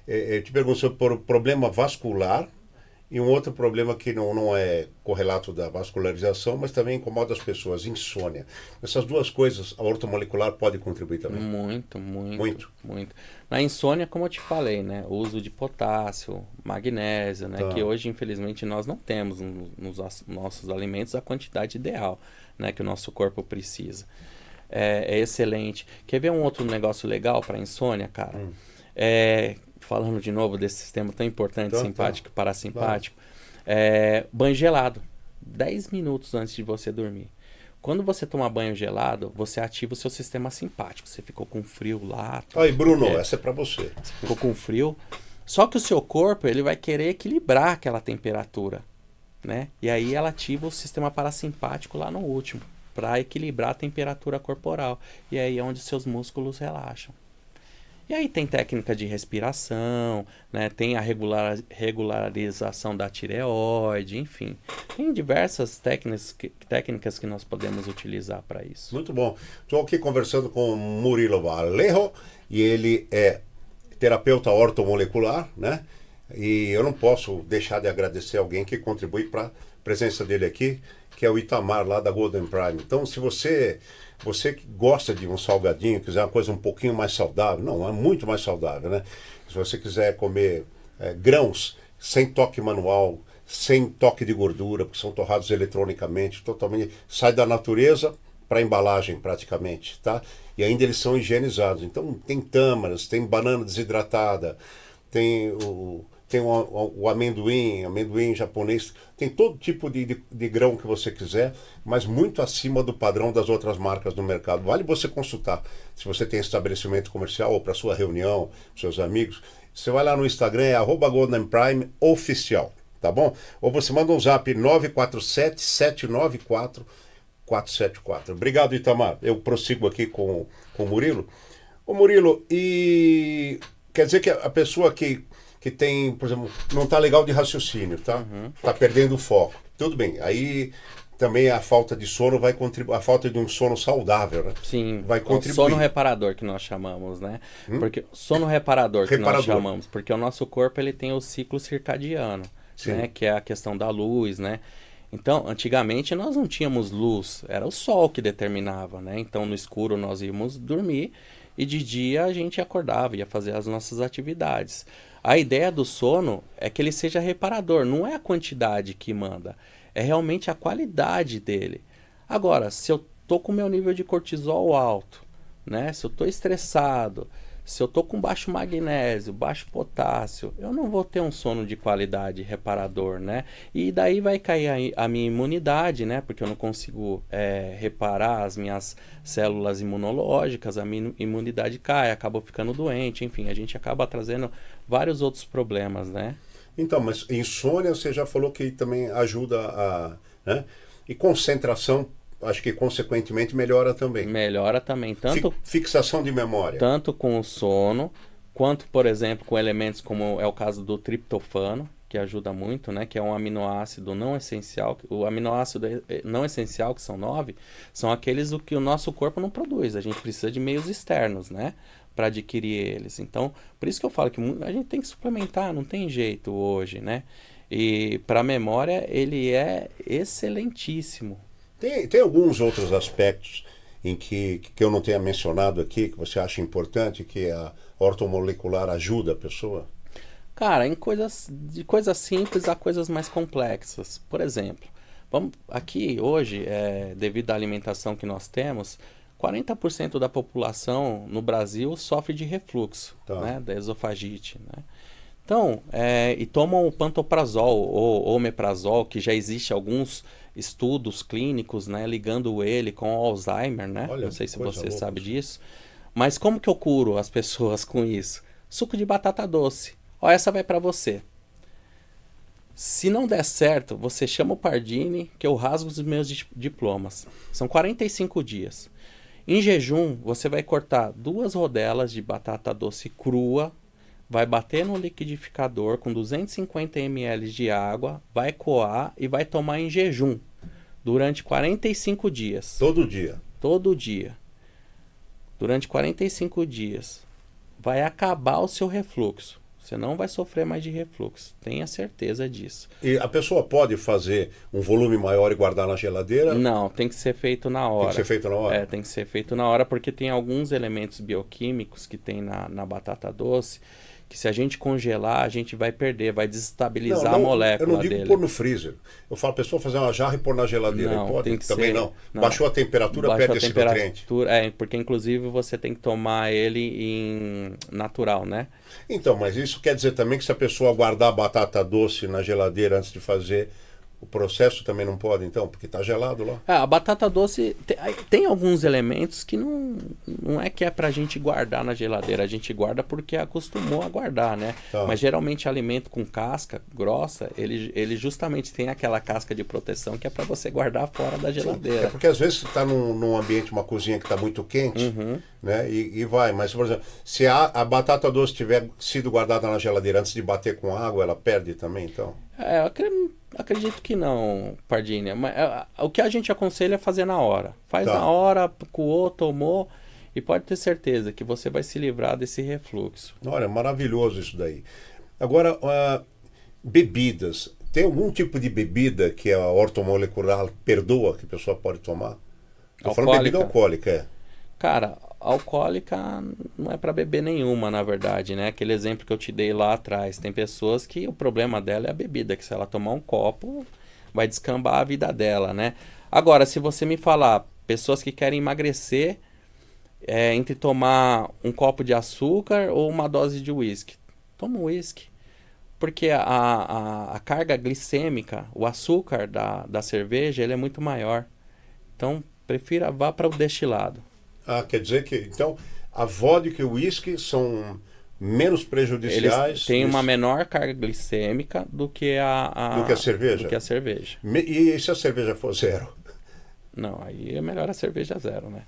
Eu te pergunto sobre problema vascular e um outro problema que não é correlato da vascularização, mas também incomoda as pessoas, insônia. Essas duas coisas, a ortomolecular pode contribuir também. Muito, muito, Muito. muito. Na insônia, como eu te falei, né? O uso de potássio, magnésio, né? Tá. Que hoje, infelizmente, nós não temos nos nossos alimentos a quantidade ideal, né? Que o nosso corpo precisa. É excelente. Quer ver um outro negócio legal para insônia, cara? Falando de novo desse sistema tão importante, Tá, simpático e parasimpático. Claro. Banho gelado. 10 minutos antes de você dormir. Quando você toma banho gelado, você ativa o seu sistema simpático. Você ficou com frio lá. Aí, Bruno, essa é para você. Você ficou com frio. Só que o seu corpo, ele vai querer equilibrar aquela temperatura, né? E aí ela ativa o sistema parasimpático lá no último, para equilibrar a temperatura corporal. E aí é onde seus músculos relaxam. E aí tem técnica de respiração, né? Tem a regularização da tireoide, enfim. Tem diversas técnicas que nós podemos utilizar para isso. Muito bom. Estou aqui conversando com o Murilo Vallejo e ele é terapeuta ortomolecular, né? E eu não posso deixar de agradecer alguém que contribui para a presença dele aqui, que é o Itamar, lá da Golden Prime. Então, se você que gosta de um salgadinho, quiser uma coisa um pouquinho mais saudável, não, é muito mais saudável, né? Se você quiser comer grãos sem toque manual, sem toque de gordura, porque são torrados eletronicamente, totalmente, sai da natureza para a embalagem praticamente, tá? E ainda eles são higienizados. Então tem tâmaras, tem banana desidratada, tem o amendoim japonês, tem todo tipo de grão que você quiser, mas muito acima do padrão das outras marcas do mercado. Vale você consultar, se você tem estabelecimento comercial ou para sua reunião, seus amigos, você vai lá no Instagram, é @GoldenPrimeOficial, tá bom? Ou você manda um zap 947-794-474. Obrigado, Itamar. Eu prossigo aqui com o Murilo. Ô Murilo, e quer dizer que a pessoa que tem, por exemplo, não está legal de raciocínio, tá? Tá perdendo o foco. Tudo bem. Aí também a falta de sono vai contribuir, a falta de um sono saudável, né? Sim, vai contribuir. O sono reparador que nós chamamos, né? Porque sono reparador que nós chamamos, porque o nosso corpo ele tem o ciclo circadiano, né? Que é a questão da luz, né? Então, antigamente nós não tínhamos luz, era o sol que determinava, né? Então, no escuro nós íamos dormir e de dia a gente acordava, ia fazer as nossas atividades. A ideia do sono é que ele seja reparador, não é a quantidade que manda, é realmente a qualidade dele. Agora, se eu tô com meu nível de cortisol alto, né? Se eu tô estressado, se eu tô com baixo magnésio, baixo potássio, eu não vou ter um sono de qualidade reparador, né? E daí vai cair a minha imunidade, né? Porque eu não consigo reparar as minhas células imunológicas, a minha imunidade cai, acabo ficando doente, enfim, a gente acaba trazendo vários outros problemas, né? Então, mas insônia você já falou que também ajuda né? E concentração, acho que consequentemente melhora também. Melhora também, tanto fixação de memória. Tanto com o sono, quanto, por exemplo, com elementos como é o caso do triptofano, que ajuda muito, né? Que é um aminoácido não essencial. O aminoácido não essencial, que são 9, são aqueles que o nosso corpo não produz. A gente precisa de meios externos, né? Para adquirir eles. Então, por isso que eu falo que a gente tem que suplementar, não tem jeito hoje, né? E para a memória, ele é excelentíssimo. Tem alguns outros aspectos em que eu não tenha mencionado aqui, que você acha importante, que a ortomolecular ajuda a pessoa? Cara, de coisas simples a coisas mais complexas. Por exemplo, aqui hoje, devido à alimentação que nós temos, 40% da população no Brasil sofre de refluxo, né, da esofagite, né? Então, e tomam o pantoprazol ou omeprazol, que já existe alguns estudos clínicos, né, ligando ele com o Alzheimer, né? Olha, não sei se você louca, sabe disso. Mas como que eu curo as pessoas com isso? Suco de batata doce. Ó, essa vai para você. Se não der certo, você chama o Pardini, que eu rasgo os meus diplomas. São 45 dias. Em jejum, você vai cortar 2 rodelas de batata doce crua, vai bater no liquidificador com 250 ml de água, vai coar e vai tomar em jejum durante 45 dias. Todo dia? Todo dia. Durante 45 dias. Vai acabar o seu refluxo. Você não vai sofrer mais de refluxo. Tenha certeza disso. E a pessoa pode fazer um volume maior e guardar na geladeira? Não, tem que ser feito na hora. Tem que ser feito na hora? Tem que ser feito na hora, porque tem alguns elementos bioquímicos que tem na batata doce, que se a gente congelar, a gente vai perder, vai desestabilizar a molécula dele. Eu não digo pôr no freezer. Eu falo, a pessoa fazer uma jarra e pôr na geladeira. Não, pode? tem que Também ser, não. não. Baixou a temperatura, perde esse nutriente. Porque inclusive você tem que tomar ele em natural, né? Então, mas isso quer dizer também que se a pessoa guardar a batata doce na geladeira antes de fazer, o processo também não pode, então? Porque está gelado lá. A batata doce tem alguns elementos que não é que é pra gente guardar na geladeira. A gente guarda porque acostumou a guardar, né? Tá. Mas geralmente alimento com casca grossa, ele justamente tem aquela casca de proteção que é para você guardar fora da geladeira. Sim, é porque às vezes você está num ambiente, uma cozinha que está muito quente, né? E vai. Mas, por exemplo, se a batata doce tiver sido guardada na geladeira antes de bater com água, ela perde também, então? Eu acredito que não, Pardini. Mas o que a gente aconselha é fazer na hora. Faz na hora, coou, tomou, e pode ter certeza que você vai se livrar desse refluxo. Olha, maravilhoso isso daí. Agora, bebidas. Tem algum tipo de bebida que a ortomolecular perdoa que a pessoa pode tomar? Estou falando de bebida alcoólica, é. Cara, alcoólica não é para beber nenhuma, na verdade, né? Aquele exemplo que eu te dei lá atrás. Tem pessoas que o problema dela é a bebida, que se ela tomar um copo, vai descambar a vida dela, né? Agora, se você me falar, pessoas que querem emagrecer, entre tomar um copo de açúcar ou uma dose de uísque, toma um uísque. Porque a carga glicêmica, o açúcar da cerveja, ele é muito maior. Então, prefira vá para o destilado. Quer dizer que, então, a vodka e o uísque são menos prejudiciais? Eles têm uma menor carga glicêmica do que do que a cerveja? Do que a cerveja. E se a cerveja for zero? Não, aí é melhor a cerveja zero, né?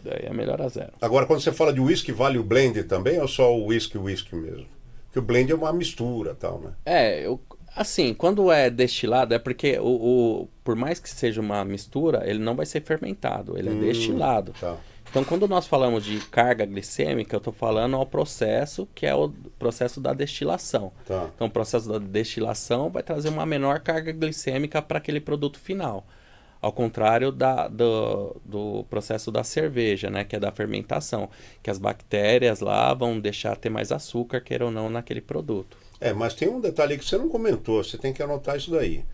Daí é melhor a zero. Agora, quando você fala de uísque, vale o blend também ou só o uísque mesmo? Porque o blend é uma mistura, tal, né? Assim, quando é destilado, é porque por mais que seja uma mistura, ele não vai ser fermentado, ele é destilado. Tá. Então, quando nós falamos de carga glicêmica, eu estou falando ao processo, que é o processo da destilação. Tá. Então, o processo da destilação vai trazer uma menor carga glicêmica para aquele produto final. Ao contrário do processo da cerveja, né, que é da fermentação, que as bactérias lá vão deixar ter mais açúcar, queira ou não, naquele produto. Mas tem um detalhe que você não comentou, você tem que anotar isso daí.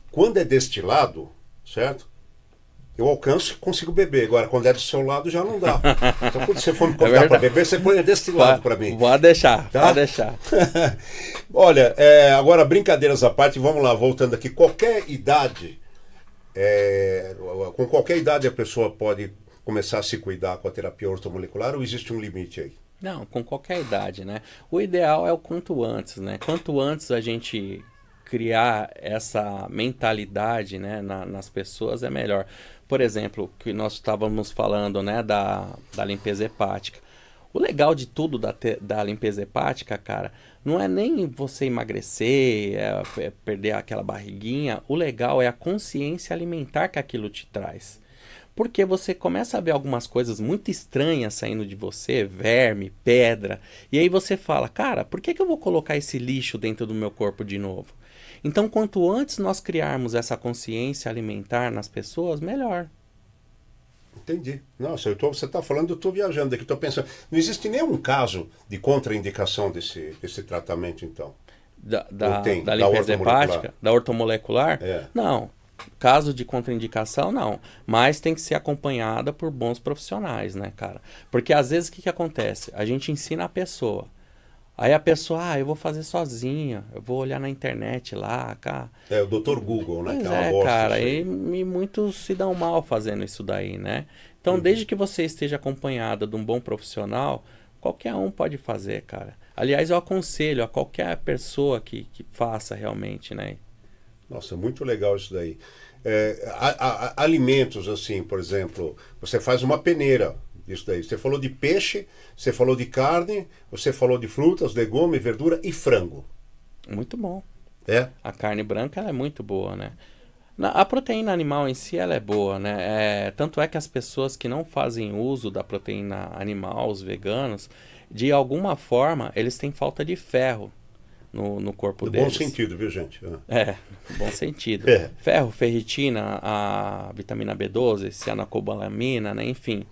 Quando é destilado, certo? Eu alcanço e consigo beber. Agora, quando é do seu lado, já não dá. Então, quando você for me convidar para beber, você põe destilado para mim. Pode deixar, tá? Pode deixar. Olha, agora, brincadeiras à parte, vamos lá, voltando aqui. Qualquer idade, com qualquer idade a pessoa pode começar a se cuidar com a terapia ortomolecular ou existe um limite aí? Não, com qualquer idade, né? O ideal é o quanto antes, né? Quanto antes a gente criar essa mentalidade, né, nas pessoas é melhor. Por exemplo, que nós estávamos falando, né, da limpeza hepática. O legal de tudo da limpeza hepática, cara, não é nem você emagrecer, perder aquela barriguinha. O legal é a consciência alimentar que aquilo te traz. Porque você começa a ver algumas coisas muito estranhas saindo de você, verme, pedra, e aí você fala, cara, por que eu vou colocar esse lixo dentro do meu corpo de novo? Então, quanto antes nós criarmos essa consciência alimentar nas pessoas, melhor. Entendi. Nossa, você está falando, eu estou viajando aqui, estou pensando. Não existe nenhum caso de contraindicação desse tratamento, então? Da limpeza hepática? Da ortomolecular? Não. Caso de contraindicação, não. Mas tem que ser acompanhada por bons profissionais, né, cara? Porque às vezes o que acontece? A gente ensina a pessoa. Aí a pessoa, eu vou fazer sozinha, eu vou olhar na internet lá, cara. O Dr. Google, né? Pois que é uma bosta, cara, e muitos se dão mal fazendo isso daí, né? Então, desde que você esteja acompanhada de um bom profissional, qualquer um pode fazer, cara. Aliás, eu aconselho a qualquer pessoa que faça realmente, né? Nossa, muito legal isso daí. Alimentos, assim, por exemplo, você faz uma peneira disso daí. Você falou de peixe, você falou de carne, você falou de frutas, legumes, verdura e frango. Muito bom. É? A carne branca ela é muito boa, né? A proteína animal em si ela é boa, né? Tanto é que as pessoas que não fazem uso da proteína animal, os veganos, de alguma forma eles têm falta de ferro no corpo No deles. bom sentido, viu, gente? No bom sentido. É. Ferro, ferritina, a vitamina B12, cianocobalamina, né? Enfim,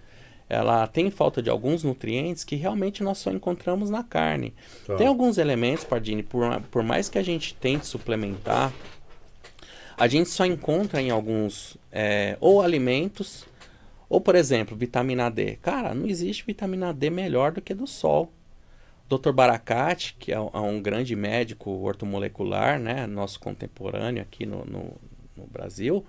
ela tem falta de alguns nutrientes que realmente nós só encontramos na carne. Tá. Tem alguns elementos, Pardini, por mais que a gente tente suplementar, a gente só encontra em alguns ou alimentos, ou, por exemplo, vitamina D. Cara, não existe vitamina D melhor do que do sol. Dr. Baracate, que é um grande médico ortomolecular, né, nosso contemporâneo aqui no Brasil,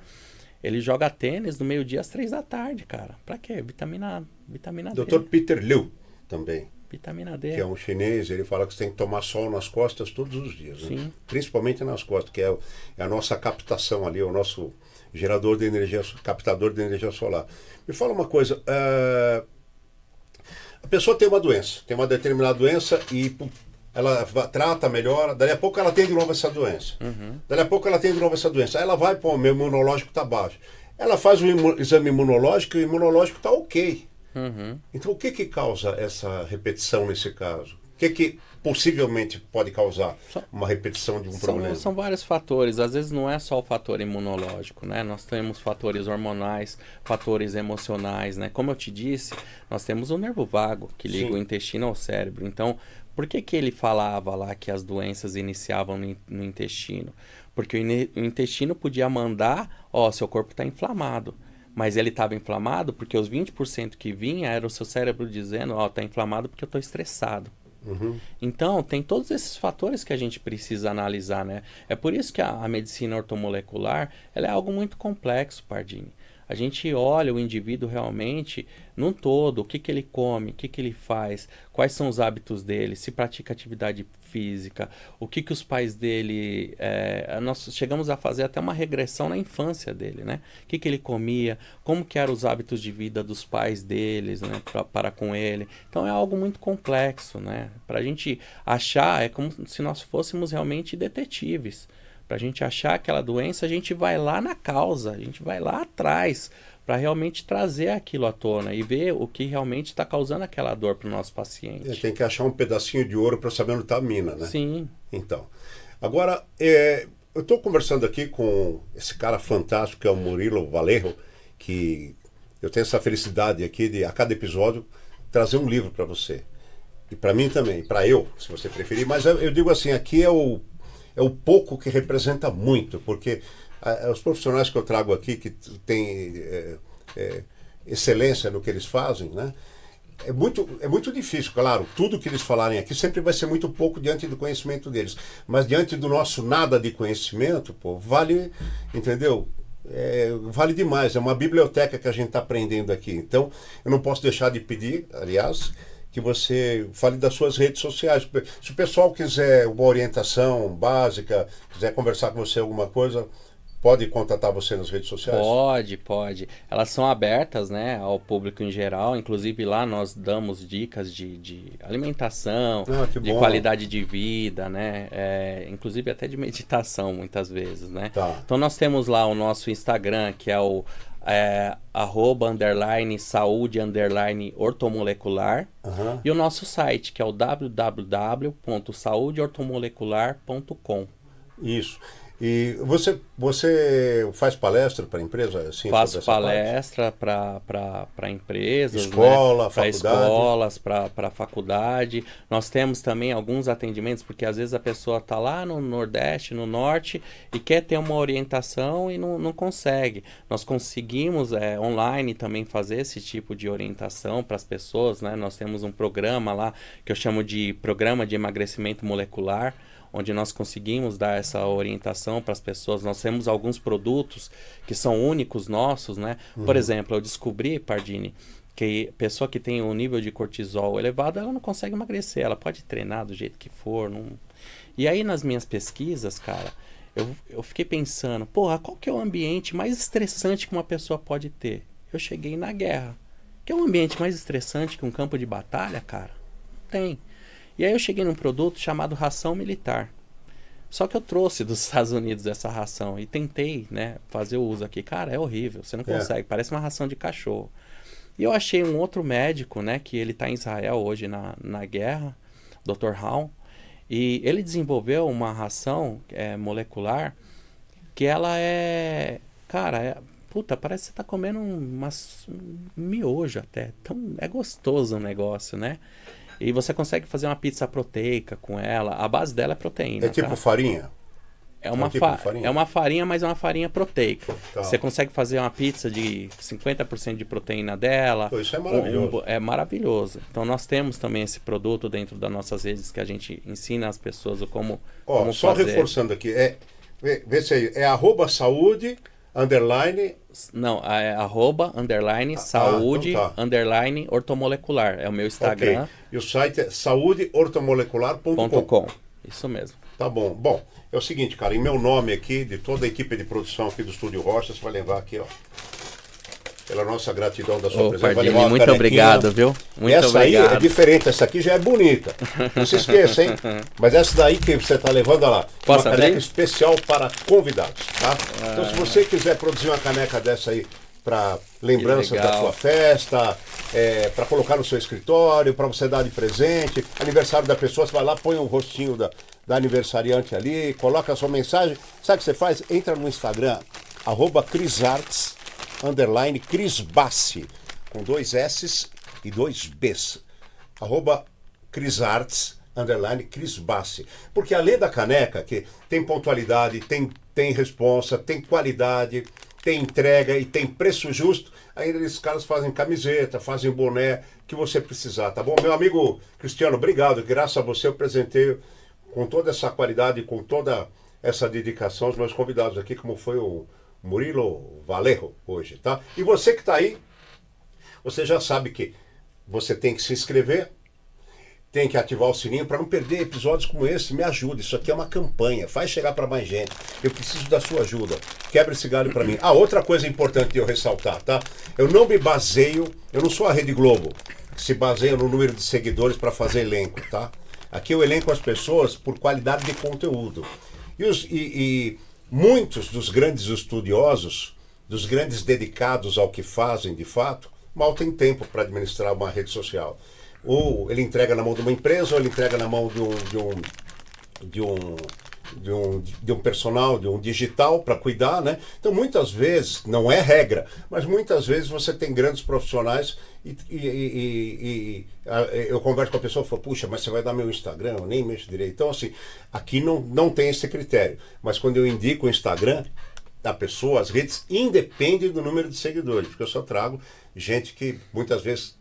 ele joga tênis no meio-dia às 3 da tarde, cara. Pra quê? Vitamina D. Dr. Peter Liu também, Vitamina D. que é um chinês, ele fala que você tem que tomar sol nas costas todos os dias, né? Sim. Principalmente nas costas, que é a nossa captação ali, o nosso gerador de energia, captador de energia solar. Me fala uma coisa, a pessoa tem uma determinada doença e ela trata, melhora, dali a pouco ela tem de novo essa doença. Dali a pouco ela tem de novo essa doença. Aí ela vai, pô, meu imunológico está baixo. Ela faz um exame imunológico e o imunológico está ok. Então o que causa essa repetição nesse caso? O que possivelmente pode causar uma repetição de um problema? São vários fatores, às vezes não é só o fator imunológico, né? Nós temos fatores hormonais, fatores emocionais, né? Como eu te disse, nós temos o nervo vago, que liga Sim. o intestino ao cérebro. Então, por que ele falava lá que as doenças iniciavam no intestino? Porque o intestino podia mandar, seu corpo está inflamado. Mas ele estava inflamado porque os 20% que vinha era o seu cérebro dizendo, está inflamado porque eu estou estressado. Então, tem todos esses fatores que a gente precisa analisar, né? É por isso que a medicina ortomolecular ela é algo muito complexo, Pardini. A gente olha o indivíduo realmente num todo, o que ele come, o que ele faz, quais são os hábitos dele, se pratica atividade física, o que os pais dele... nós chegamos a fazer até uma regressão na infância dele, né? O que ele comia, como que eram os hábitos de vida dos pais deles, né? Para com ele. Então é algo muito complexo, né? Para a gente achar, é como se nós fôssemos realmente detetives. Para a gente achar aquela doença, a gente vai lá na causa, a gente vai lá atrás para realmente trazer aquilo à tona e ver o que realmente está causando aquela dor para o nosso paciente. Tem que achar um pedacinho de ouro para saber onde está a mina, né? Sim. Então, agora, eu estou conversando aqui com esse cara fantástico que é o Murilo Valerro, que eu tenho essa felicidade aqui de, a cada episódio, trazer um livro para você. E para mim também, para eu, se você preferir. Mas eu digo assim, aqui é o pouco que representa muito, porque os profissionais que eu trago aqui, que têm excelência no que eles fazem, né? É muito difícil, claro, tudo que eles falarem aqui sempre vai ser muito pouco diante do conhecimento deles, mas diante do nosso nada de conhecimento, pô, vale, entendeu? Vale demais, é uma biblioteca que a gente está aprendendo aqui. Então, eu não posso deixar de pedir, aliás, que você fale das suas redes sociais. Se o pessoal quiser uma orientação básica, quiser conversar com você alguma coisa, pode contatar você nas redes sociais? Pode. Elas são abertas, né, ao público em geral. Inclusive lá nós damos dicas de alimentação, de qualidade de vida, né? Inclusive até de meditação muitas vezes, né? Tá. Então nós temos lá o nosso Instagram, que é o @saúde_ortomolecular e o nosso site, que é o www.saudeortomolecular.com. Isso. E você faz palestra para empresa? Assim, faço palestra para empresas, escola, né? Para escolas, para faculdade. Nós temos também alguns atendimentos, porque às vezes a pessoa está lá no Nordeste, no Norte, e quer ter uma orientação e não consegue. Nós conseguimos online também fazer esse tipo de orientação para as pessoas, né? Nós temos um programa lá que eu chamo de Programa de Emagrecimento Molecular, onde nós conseguimos dar essa orientação para as pessoas. Nós temos alguns produtos que são únicos nossos, né? Por exemplo, eu descobri, Pardini, que a pessoa que tem um nível de cortisol elevado, ela não consegue emagrecer, ela pode treinar do jeito que for. Não... E aí nas minhas pesquisas, cara, eu fiquei pensando, porra, qual que é o ambiente mais estressante que uma pessoa pode ter? Eu cheguei na guerra. Que é um ambiente mais estressante que um campo de batalha, cara? Tem. E aí eu cheguei num produto chamado ração militar. Só que eu trouxe dos Estados Unidos essa ração e tentei, né, fazer o uso aqui. Cara, é horrível, você não consegue, parece uma ração de cachorro. E eu achei um outro médico, né, que ele está em Israel hoje na guerra, Dr. Hall, e ele desenvolveu uma ração molecular que ela é, cara, puta, parece que você tá comendo um miojo até, então é gostoso o negócio, né? E você consegue fazer uma pizza proteica com ela. A base dela é proteína. É tipo farinha? É uma farinha, mas é uma farinha proteica. Tá. Você consegue fazer uma pizza de 50% de proteína dela. Pô, isso é maravilhoso. É maravilhoso. Então nós temos também esse produto dentro das nossas redes que a gente ensina as pessoas como só fazer. Reforçando aqui, vê se aí, @saúde_ Não, é @saúde _ ortomolecular. É o meu Instagram. Okay. E o site é saudeortomolecular.com. Isso mesmo. Tá bom. Bom, é o seguinte, cara, em meu nome aqui, de toda a equipe de produção aqui do Estúdio Rocha, você vai levar aqui, ó, pela nossa gratidão da sua presença. Vai levar muito obrigado, viu? Muito essa obrigado. aí é diferente, essa aqui já é bonita. Não se esqueça, hein? Mas essa daí que você tá levando, olha lá, posso uma caneca especial para convidados, tá? Então, se você quiser produzir uma caneca dessa aí para lembranças da sua festa, para colocar no seu escritório, para você dar de presente, aniversário da pessoa, você vai lá, põe o rostinho da aniversariante ali, coloca a sua mensagem. Sabe o que você faz? Entra no Instagram, @crisarts, _Crisbassi, com 2 S e 2 Bs. @crisarts, _Crisbassi. Porque além da caneca, que tem pontualidade, tem responsa, tem qualidade, tem entrega e tem preço justo, ainda esses caras fazem camiseta, fazem boné, que você precisar, tá bom? Meu amigo Cristiano, obrigado. Graças a você eu presenteio com toda essa qualidade, com toda essa dedicação, os meus convidados aqui, como foi o Murilo Valerro hoje, tá? E você que está aí, você já sabe que você tem que se inscrever, tem que ativar o sininho para não perder episódios como esse. Me ajuda, isso aqui é uma campanha, faz chegar para mais gente. Eu preciso da sua ajuda. Quebra esse galho para mim. Outra coisa importante de eu ressaltar, tá? Eu não me baseio, eu não sou a Rede Globo, que se baseia no número de seguidores para fazer elenco, tá? Aqui eu elenco as pessoas por qualidade de conteúdo. E muitos dos grandes estudiosos, dos grandes dedicados ao que fazem de fato, mal tem tempo para administrar uma rede social. Ou ele entrega na mão de uma empresa, ou ele entrega na mão de um personal, de um digital para cuidar, né? Então muitas vezes, não é regra, mas muitas vezes você tem grandes profissionais e eu converso com a pessoa e falo, puxa, mas você vai dar meu Instagram, eu nem mexo direito. Então assim, aqui não tem esse critério, mas quando eu indico o Instagram da pessoa, as redes independem do número de seguidores, porque eu só trago gente que muitas vezes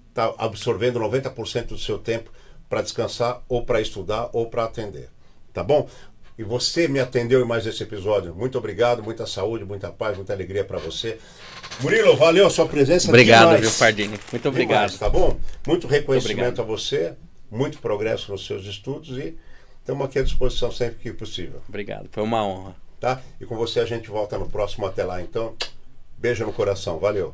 está absorvendo 90% do seu tempo para descansar, ou para estudar, ou para atender. Tá bom? E você me atendeu em mais esse episódio. Muito obrigado, muita saúde, muita paz, muita alegria para você. Murilo, valeu a sua presença. Obrigado, viu, Pardini? Muito obrigado. Demais, tá bom? Muito reconhecimento a você, muito progresso nos seus estudos e estamos aqui à disposição sempre que possível. Obrigado, foi uma honra. Tá? E com você a gente volta no próximo. Até lá, então. Beijo no coração. Valeu.